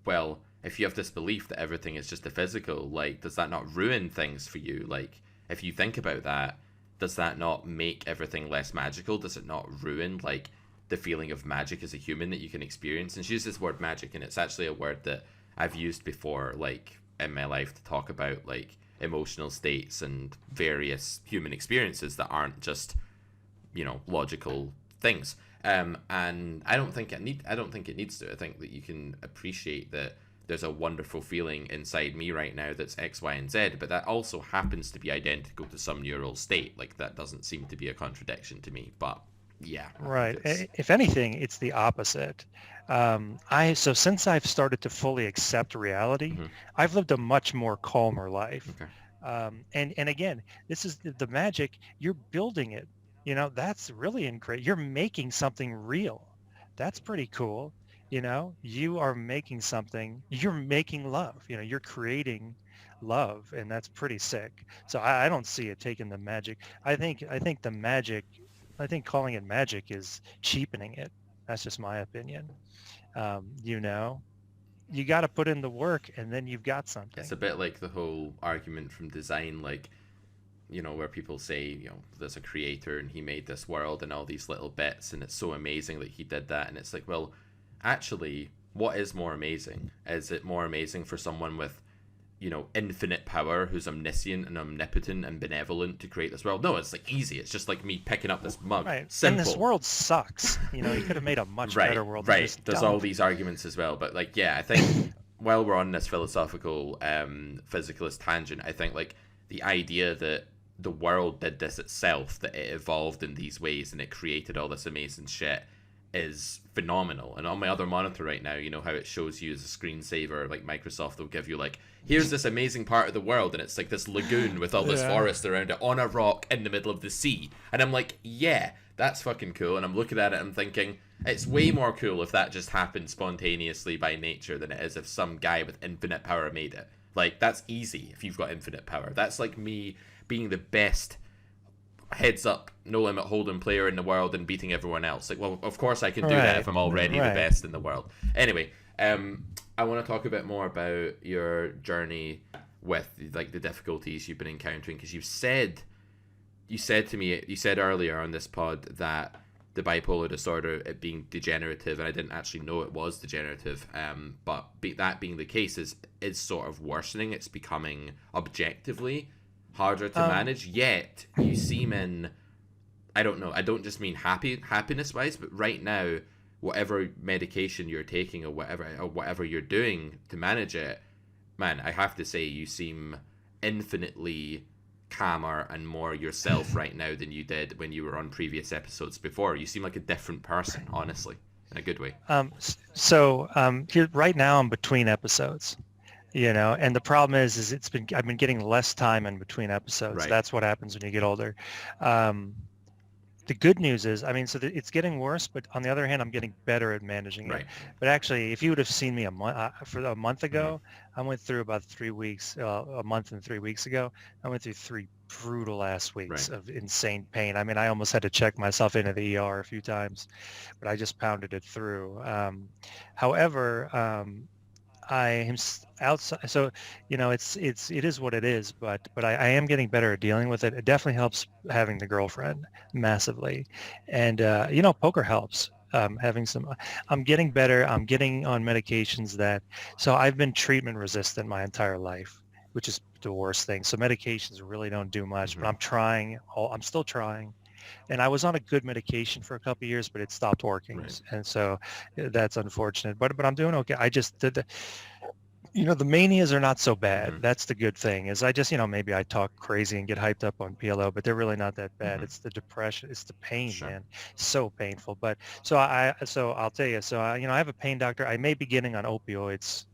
well, if you have this belief that everything is just a physical, like, does that not ruin things for you? Like, if you think about that, does that not make everything less magical? Does it not ruin like the feeling of magic as a human that you can experience? And she uses this word magic, and it's actually a word that I've used before, like in my life, to talk about like emotional states and various human experiences that aren't just, logical things. And I don't think it needs to. I think that you can appreciate that there's a wonderful feeling inside me right now that's X, Y, and Z, but that also happens to be identical to some neural state. Like, that doesn't seem to be a contradiction to me. But yeah, Right. If anything, it's the opposite. So since I've started to fully accept reality, Mhm. I've lived a much more calmer life. Okay. And again, this is the magic. You're building it. That's really great. You're making something real. That's pretty cool. You are making something. You're making love. You're creating love, and that's pretty sick. So I don't see it taking the magic. I think the magic. I think calling it magic is cheapening it. That's just my opinion. You know, you got to put in the work, and then you've got It's something. a bit like the whole argument from design, like, where people say, there's a creator and he made this world and all these little bits and it's so amazing that he did that. And it's like, well, actually, what is more amazing? Is it more amazing for someone with, infinite power who's omniscient and omnipotent and benevolent to create this world? No, it's like easy. It's just like me picking up this mug. Right. And this Simple. world sucks. You could have made a much Right, better world. You right. just There's all don't. these arguments as well, but like, yeah, I think while we're on this philosophical, physicalist tangent, I think like the idea that the world did this itself, that it evolved in these ways and it created all this amazing shit, is phenomenal. And on my other monitor right now, you know how it shows you as a screensaver, like Microsoft will give you like, here's this amazing part of the world, and it's like this lagoon with all this Yeah. forest around it on a rock in the middle of the sea. And I'm like, yeah, that's fucking cool. And I'm looking at it and I'm thinking, it's way more cool if that just happened spontaneously by nature than it is if some guy with infinite power made it. Like, that's easy if you've got infinite power. That's like me being the best heads up, no limit hold'em player in the world and beating everyone else. Like, well, of course I can do that if I'm already the Right. best in the world. Anyway, I want to talk a bit more about your journey with like the difficulties you've been encountering, because you said to me, you said earlier on this pod that the bipolar disorder, it being degenerative, and I didn't actually know it was degenerative, but that being the case, is sort of worsening. It's becoming objectively harder to manage, yet you seem in, I don't know, I don't just mean happiness wise, but right now, whatever medication you're taking or whatever you're doing to manage it, man, I have to say you seem infinitely calmer and more yourself right now than you did when you were on previous episodes before. You seem like a different person, honestly, in a good way. Here right now I'm between episodes. And the problem is I've been getting less time in between episodes. Right. That's what happens when you get older. The good news is, it's getting worse, but on the other hand, I'm getting better at managing Right. it. But actually, if you would have seen me a month ago, I went through about 3 weeks, a month and 3 weeks ago, I went through 3 brutal ass weeks Right. of insane pain. I almost had to check myself into the ER a few times, but I just pounded it through. However, I am outside, so it is what it is. But I am getting better at dealing with it. It definitely helps having the girlfriend massively, and poker helps. I'm getting better. I'm getting on medications so I've been treatment resistant my entire life, which is the worst thing. So medications really don't do much, but I'm still trying. And I was on a good medication for a couple of years, but it stopped working, Right. and so that's unfortunate. But I'm doing okay. I just did the manias are not so bad. That's the good thing. Is I just maybe I talk crazy and get hyped up on PLO, but they're really not that bad. It's the depression, it's the pain, Sure. man, so painful. But so I'll tell you. So I have a pain doctor. I may be getting on opioids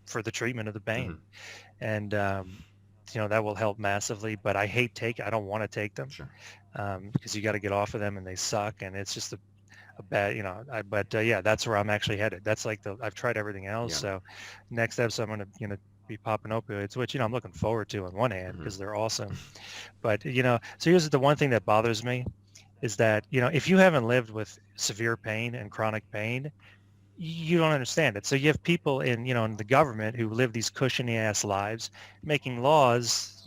for the treatment of the pain, and that will help massively. But I don't want to take them. Sure. Because you got to get off of them and they suck, and it's just a bad, yeah, that's where I'm actually headed. That's like I've tried everything else. Yeah. So next episode, I'm going to be popping opioids, which, I'm looking forward to on one hand because they're awesome. But, so here's the one thing that bothers me is that, if you haven't lived with severe pain and chronic pain, you don't understand it. So you have people in the government who live these cushiony ass lives making laws,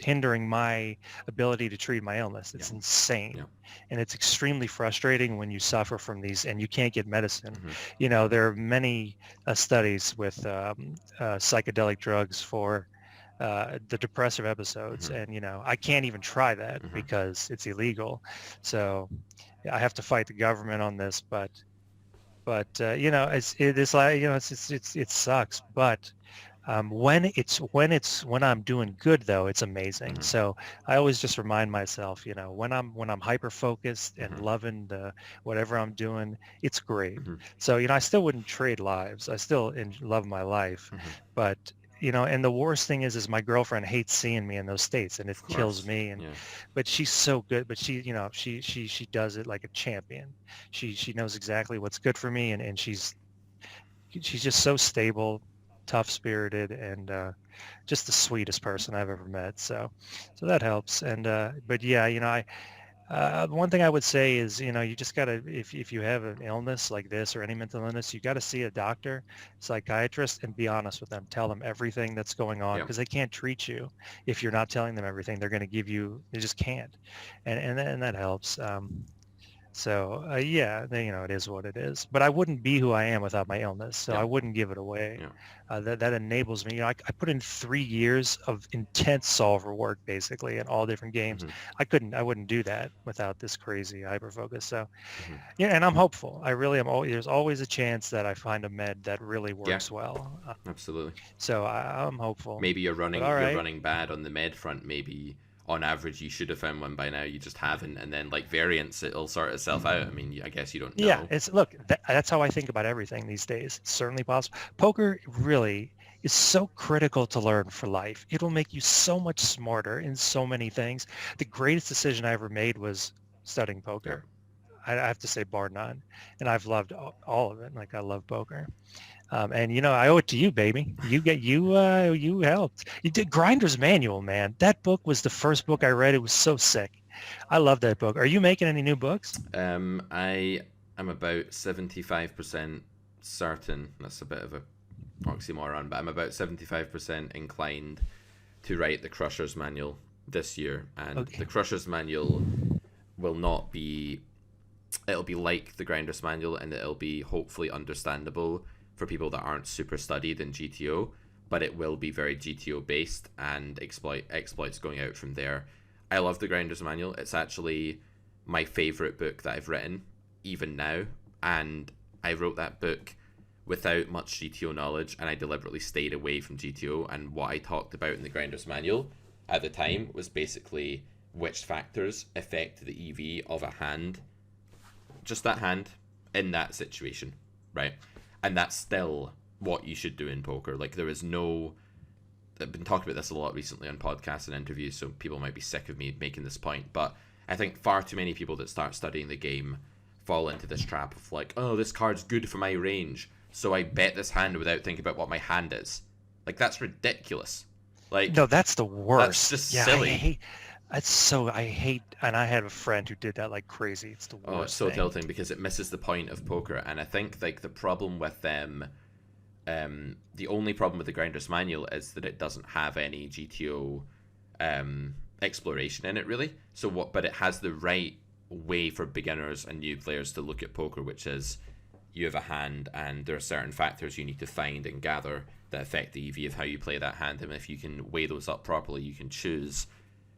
hindering my ability to treat my illness. It's insane. Yeah. And it's extremely frustrating when you suffer from these and you can't get medicine. Mm-hmm. There are many studies with psychedelic drugs for the depressive episodes. Mm-hmm. And, I can't even try that Mm-hmm. because it's illegal. So I have to fight the government on this, but it's like, it sucks. But when I'm doing good though, it's amazing. Mm-hmm. So I always just remind myself, when I'm hyper focused and Mm-hmm. loving the whatever I'm doing, it's great. Mm-hmm. So I still wouldn't trade lives. I still love my life, Mm-hmm. but and the worst thing is my girlfriend hates seeing me in those states, and it Of kills course. me. And Yeah. but she's so good. But she does it like a champion. She knows exactly what's good for me, and she's just so stable, tough spirited, and just the sweetest person I've ever met. So that helps. And but yeah, one thing I would say is, you just gotta, if you have an illness like this or any mental illness, you got to see a doctor, psychiatrist, and be honest with them. Tell them everything that's going on, Yeah. because they can't treat you if you're not telling them everything. They're going to give you, they just can't, and that helps. So yeah, it is what it is. But I wouldn't be who I am without my illness. So Yeah. I wouldn't give it away. Yeah. That enables me. I put in 3 years of intense solver work, basically, in all different games. Mm-hmm. I wouldn't do that without this crazy hyper focus. So Mm-hmm. yeah, and I'm hopeful. I really am. There's always a chance that I find a med that really Yeah. works well. Absolutely. So I'm hopeful. Maybe you're But running all right. bad on the med front. Maybe on average you should have found one by now. You just haven't, and then like variants, it'll sort itself out. I mean, I guess you don't Yeah, know. that's how I think about everything these days. It's certainly possible. Poker really is so critical to learn for life. It'll make you so much smarter in so many things. The greatest decision I ever made was studying Yeah. poker. I have to say, bar none. And I've loved all of it. Like, I love poker. And I owe it to you, baby. You helped. You did Grinder's Manual, man. That book was the first book I read. It was so sick. I love that book. Are you making any new books? I am about 75% certain. That's a bit of a oxymoron, but I'm about 75% inclined to write the Crusher's Manual this year. And Okay. the Crusher's Manual will not be... It'll be like the Grinder's Manual, and it'll be hopefully understandable for people that aren't super studied in GTO, but it will be very GTO based and exploits going out from there. I love the Grinder's Manual. It's actually my favorite book that I've written, even now. And I wrote that book without much GTO knowledge, and I deliberately stayed away from GTO. And what I talked about in the Grinder's Manual at the time was basically which factors affect the EV of a hand, just that hand, in that situation, right? And that's still what you should do in poker. Like, there is no... I've been talking about this a lot recently on podcasts and interviews, so people might be sick of me making this point, but I think far too many people that start studying the game fall into this trap of like, oh, this card's good for my range, so I bet this hand without thinking about what my hand is. Like, that's ridiculous. Like, No, that's the worst. just Yeah, silly. I hate, and I had a friend who did that like crazy. It's the worst Oh, it's so thing. tilting because it misses the point of poker. And I think like the problem with them, the only problem with the Grinder's Manual is that it doesn't have any GTO exploration in it, really. But it has the right way for beginners and new players to look at poker, which is you have a hand and there are certain factors you need to find and gather that affect the EV of how you play that hand. And if you can weigh those up properly, you can choose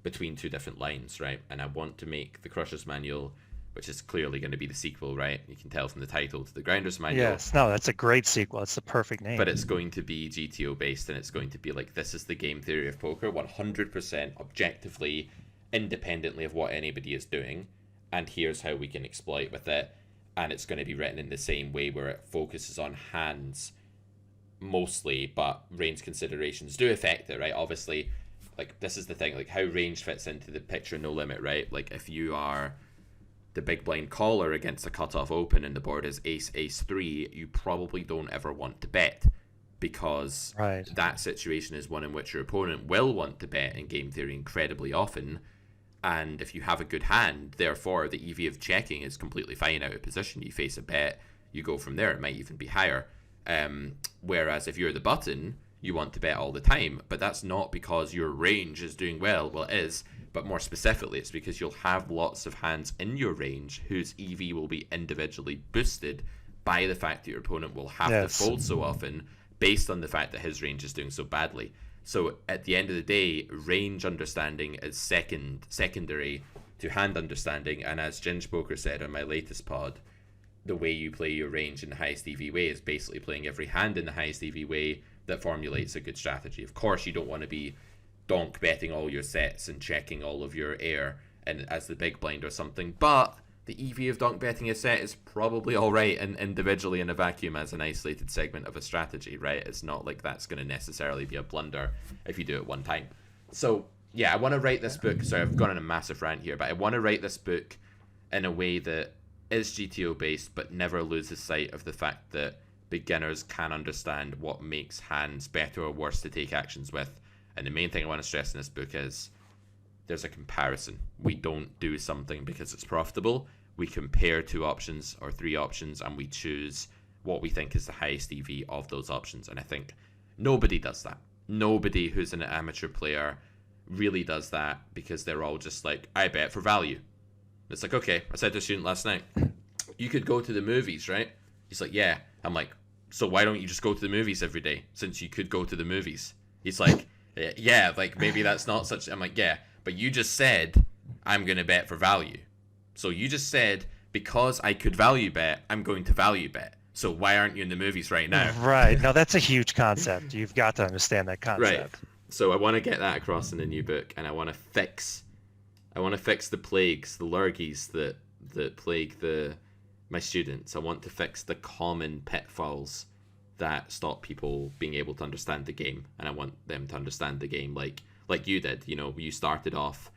between two different lines, right? And I want to make the Crusher's Manual, which is clearly going to be the sequel, right? You can tell from the title, to the Grinder's Manual. Yes, no, that's a great sequel. It's the perfect name. But it's going to be GTO based, and it's going to be like, this is the game theory of poker, 100% objectively, independently of what anybody is doing, and here's how we can exploit with it. And it's going to be written in the same way, where it focuses on hands mostly, but range considerations do affect it, right? Obviously, like, this is the thing, like, how range fits into the picture No Limit, right? Like, if you are the big blind caller against a cutoff open and the board is ace, ace 3, you probably don't ever want to bet, because Right. that situation is one in which your opponent will want to bet in game theory incredibly often. And if you have a good hand, therefore the EV of checking is completely fine out of position. You face a bet, you go from there. It might even be higher. Whereas if you're the button, you want to bet all the time. But that's not because your range is doing well. Well, it is, but more specifically, it's because you'll have lots of hands in your range whose EV will be individually boosted by the fact that your opponent will have to fold so often based on the fact that his range is doing so badly. So at the end of the day, range understanding is secondary to hand understanding. And as Ginge Poker said on my latest pod, the way you play your range in the highest EV way is basically playing every hand in the highest EV way that formulates a good strategy. Of course, you don't want to be donk betting all your sets and checking all of your air and as the big blind or something, but the EV of donk betting a set is probably all right and individually in a vacuum as an isolated segment of a strategy, right? It's not like that's going to necessarily be a blunder if you do it one time. So yeah, I want to write this book. Sorry, I've gone on a massive rant here, but I want to write this book in a way that is GTO based but never loses sight of the fact that beginners can understand what makes hands better or worse to take actions with. And the main thing I want to stress in this book is there's a comparison. We don't do something because it's profitable. We compare 2 options or 3 options and we choose what we think is the highest EV of those options. And I think nobody does that. Nobody who's an amateur player really does that because they're all just like, I bet for value. It's like, okay, I said to a student last night, you could go to the movies, right? He's like, yeah. I'm like, so why don't you just go to the movies every day since you could go to the movies? He's like, yeah, like maybe that's not such. I'm like, yeah, but you just said I'm going to bet for value. So you just said because I could value bet, I'm going to value bet. So why aren't you in the movies right now? Right. No, that's a huge concept. You've got to understand that concept. Right. So I want to get that across in the new book, and I want to fix the plagues, the lurgies that plague my students. I want to fix the common pitfalls that stop people being able to understand the game, and I want them to understand the game like you did. You know, you started off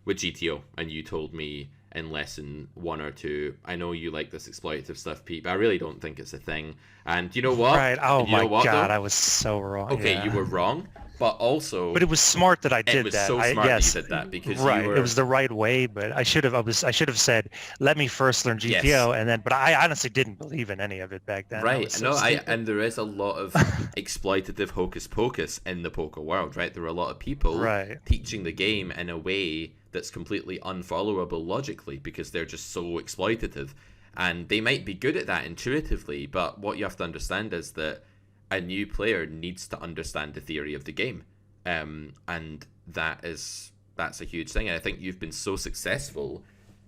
with GTO, and you told me in lesson 1 or 2, I know you like this exploitative stuff, Pete, but I really don't think it's a thing. And you know what? Right. Oh my God, though? I was so wrong. Okay, yeah. You were wrong, but also... But it was smart that I did that. It was so smart that you did that because right. you were... It was the right way, but I should have said, let me first learn GTO, Yes. and then. But I honestly didn't believe in any of it back then. Right. So and there is a lot of exploitative hocus pocus in the poker world, right? There are a lot of people teaching the game in a way that's completely unfollowable logically because they're just so exploitative. And they might be good at that intuitively, but what you have to understand is that a new player needs to understand the theory of the game. And that's a huge thing. And I think you've been so successful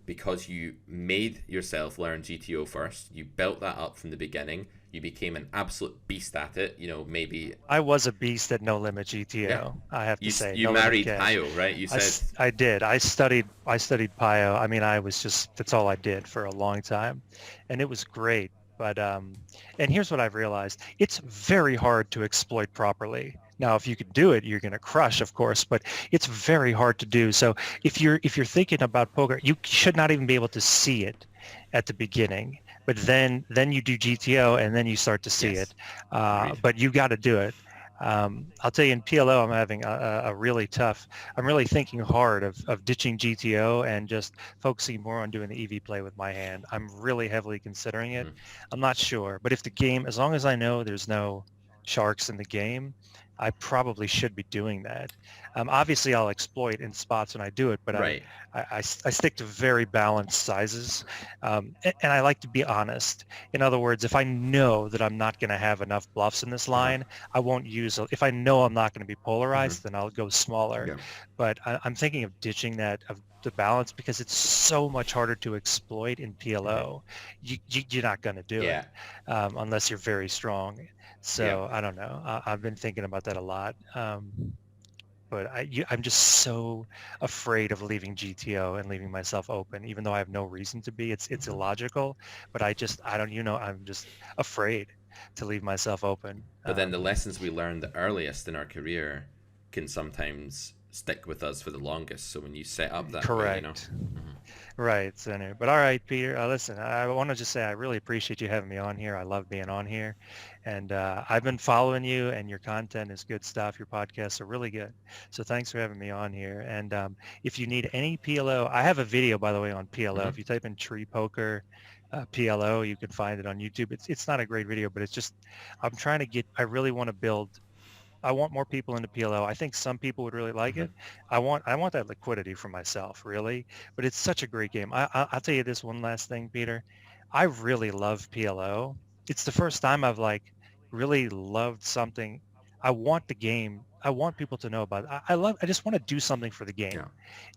because you made yourself learn GTO first. You built that up from the beginning. You became an absolute beast at it. You know, maybe I was a beast at No Limit GTO. Yeah. I have to say. You married Pio, right? You said I did. I studied Pio. I mean, that's all I did for a long time, and it was great. But and here's what I've realized: it's very hard to exploit properly. Now, if you could do it, you're going to crush, of course, but it's very hard to do. So if you're thinking about poker, you should not even be able to see it at the beginning. But then you do GTO and then you start to see it. But you got to do it. I'll tell you, in PLO, I'm having a really tough. I'm really thinking hard of ditching GTO and just focusing more on doing the EV play with my hand. I'm really heavily considering it. I'm not sure, but if the game, as long as I know there's no sharks in the game, I probably should be doing that. Obviously, I'll exploit in spots when I do it, but I stick to very balanced sizes, and I like to be honest. In other words, if I know that I'm not going to have enough bluffs in this line, I won't use it. If I know I'm not going to be polarized, then I'll go smaller. Yeah. But I'm thinking of ditching that, of the balance, because it's so much harder to exploit in PLO. You're not going to do it unless you're very strong. So I don't know. I've been thinking about that a lot. But I'm just so afraid of leaving GTO and leaving myself open, even though I have no reason to be. It's illogical, but I'm just afraid to leave myself open. But then the lessons we learn the earliest in our career can sometimes stick with us for the longest. So when you set up that correct. way, you know. Right, Senator. But all right, Peter, listen, I want to just say I really appreciate you having me on here. I love being on here. And I've been following you, and your content is good stuff. Your podcasts are really good. So thanks for having me on here. And if you need any PLO, I have a video, by the way, on PLO. If you type in Tree Poker PLO, you can find it on YouTube. It's not a great video, but it's just, I really want to build I want more people into PLO. I think some people would really like Hmm. it. I want that liquidity for myself, really. But it's such a great game. I'll tell you this one last thing, Peter. I really love PLO. It's the first time I've like really loved something. I want the game. I want people to know about it. I just want to do something for the Yeah.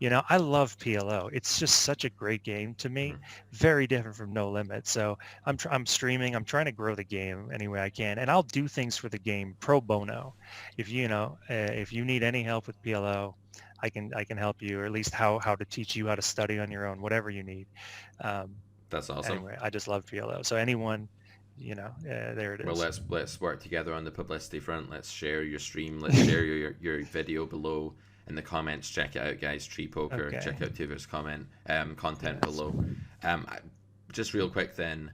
game. I love PLO. It's just such a great game to Hmm. me. Very different from No Limit. So I'm streaming. I'm trying to grow the game any way I can, and I'll do things for the game pro bono. If you need any help with PLO, I can help you, or at least how to teach you how to study on your own, whatever you need. Um, That's awesome. anyway, I just love PLO. So anyone, there it Well, is. let's work together on the publicity front. Let's share your stream. Let's share your video below in the comments. Check it out, guys. Tree Poker. Okay. Check out Tuvor's content Yes. below. Um, just real quick then,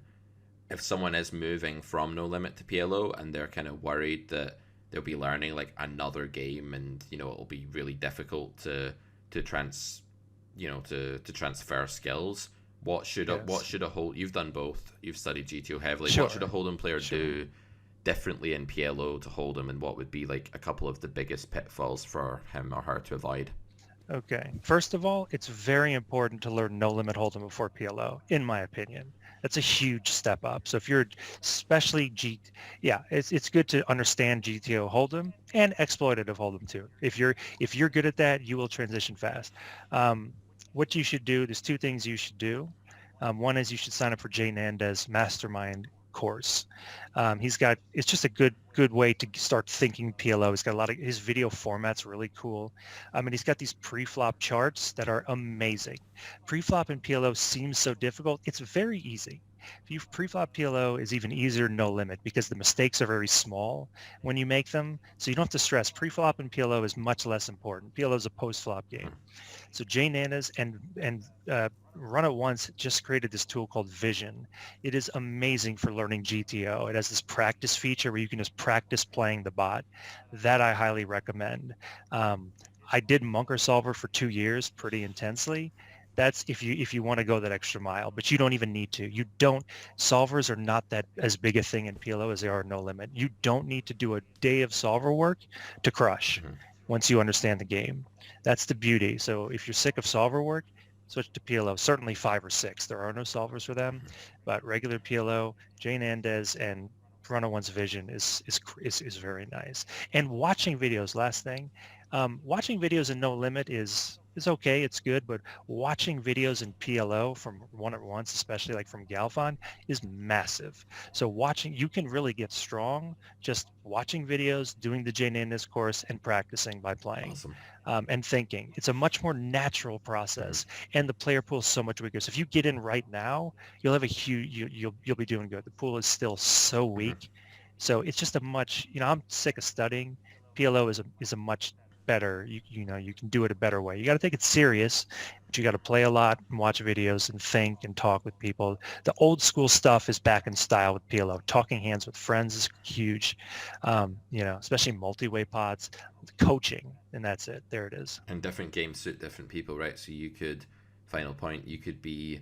if someone is moving from No Limit to PLO and they're kind of worried that they'll be learning like another game and it'll be really difficult to trans to transfer skills, what Yes. should a hold you've done both, you've studied GTO heavily, what should a Sure. Hold'em player Sure. do differently in PLO to Hold'em, and what would be like a couple of the biggest pitfalls for him or her to avoid? Okay. First of all, it's very important to learn No Limit Hold'em before PLO, in my opinion. That's a huge step up. So if you're especially yeah, it's good to understand GTO Hold'em and exploitative Hold'em too. If you're good at that, you will transition fast. Um, what you should do, there's two things you should do. One is you should sign up for Jay Nandez Mastermind course. It's just a good way to start thinking PLO. He's got a lot of his video formats really cool. I mean, he's got these pre-flop charts that are amazing. Pre-flop in PLO seems so difficult. It's very easy. If you pre-flop PLO is even easier than No Limit because the mistakes are very small when you make them. So you don't have to stress. Pre-flop in PLO is much less important. PLO is a post-flop game. So Jay Nanas and Run It Once just created this tool called Vision. It is amazing for learning GTO. It has this practice feature where you can just practice playing the bot. That I highly recommend. Um, I did Munker Solver for 2 years pretty intensely. That's if you want to go that extra mile, but you don't even need to. You don't. Solvers are not that as big a thing in PLO as they are in No Limit. You don't need to do a day of solver work to crush Mm-hmm. once you understand the game. That's the beauty. So if you're sick of solver work, switch to PLO. Certainly 5 or 6. There are no solvers for them, but regular PLO, Jane Andes, and Run One's Vision is very nice. And watching videos. Last thing, watching videos in No Limit is okay. It's good, but watching videos in PLO from One at Once, especially like from Galfon, is massive. So you can really get strong just watching videos, doing the Jane Andes course, and practicing by playing Awesome. and thinking. It's a much more natural Mm-hmm. process, and the player pool is so much weaker. So if you get in right now, you'll have a huge you'll be doing good. The pool is still so Mm-hmm. weak, so it's just a much I'm sick of studying. PLO is a much better. You can do it a better way. You got to take it serious, but you got to play a lot and watch videos and think and talk with people. The old school stuff is back in style with PLO. Talking hands with friends is huge. Especially multi-way pots, coaching, and that's it. There it is. And different games suit different people, right? So you could, final point, you could be,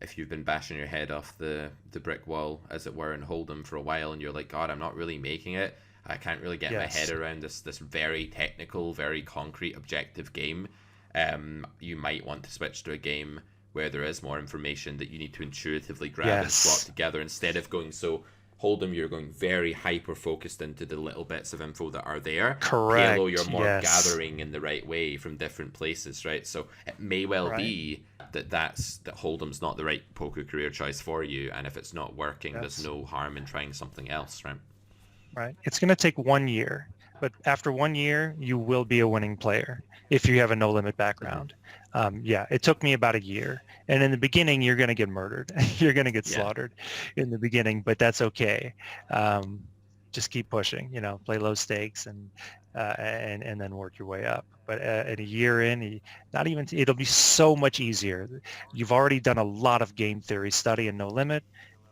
if you've been bashing your head off the brick wall, as it were, and Hold'em for a while, and you're like, God, I'm not really making it. I can't really get my head Yes. around this very technical, very concrete, objective game. You might want to switch to a game where there is more information that you need to intuitively grab and slot Yes. together, instead of going so Hold'em, you're going very hyper focused into the little bits of info that are there. PLO, you're Correct. more Yes. gathering in the right way from different places, right? So it may well Right. be that Hold'em's not the right poker career choice for you, and if it's not working, there's Yes. no harm in trying something else, right? Right. It's going to take 1 year, but after 1 year, you will be a winning player if you have a no limit Mm-hmm. background. Yeah, it took me about a year. And in the beginning, you're going to get murdered. You're going to get Yeah. slaughtered in the beginning, but that's okay. Um, just keep pushing, play low stakes and then work your way up. But at a year in, not even, it'll be so much easier. You've already done a lot of game theory study in No Limit.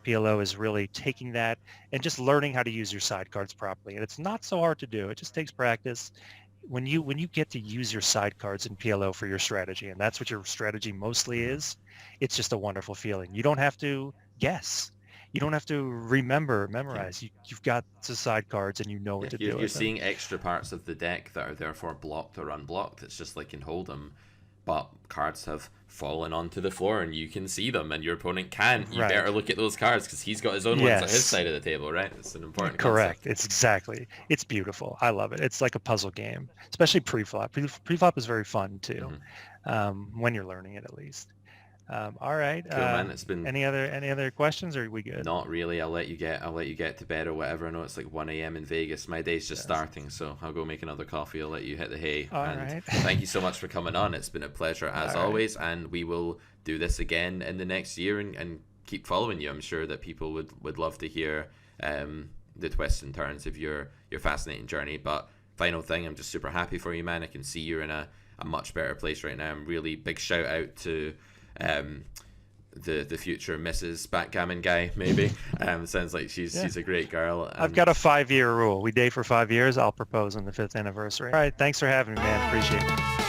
PLO is really taking that and just learning how to use your sidecards properly. And it's not so hard to do. It just takes practice. When you get to use your sidecards in PLO for your strategy, and that's what your strategy mostly Mm-hmm. is, it's just a wonderful feeling. You don't have to guess. You don't have to memorize. You've got the side cards and you know what to do You're with them. seeing extra parts of the deck that are therefore blocked or unblocked. It's just like in Hold'em, but cards have fallen onto the floor and you can see them and your opponent can't. You Right. better look at those cards because he's got his own ones on his Yes. side of the table, right? It's an important Correct. concept. It's beautiful. I love it. It's like a puzzle game, especially pre-flop. Pre-flop is very fun too, when you're learning it at least. All right. Cool, man. It's been any other questions, or are we good? not really. I'll let you get to bed or whatever. I know it's like 1 a.m. in Vegas. My day's just starting, so I'll go make another coffee. I'll let you hit the hay. All and right. Thank you so much for coming on. It's been a pleasure as All right. always, and we will do this again in the next year and keep following you. I'm sure that people would love to hear the twists and turns of your fascinating journey. But final thing, I'm just super happy for you, man. I can see you're in a much better place right now. I'm really big shout out to the future Mrs. Backgammon guy, maybe. Sounds like she's a great girl. I've got a 5-year rule. We date for 5 years. I'll propose on the 5th anniversary. All right. Thanks for having me, man. Appreciate it.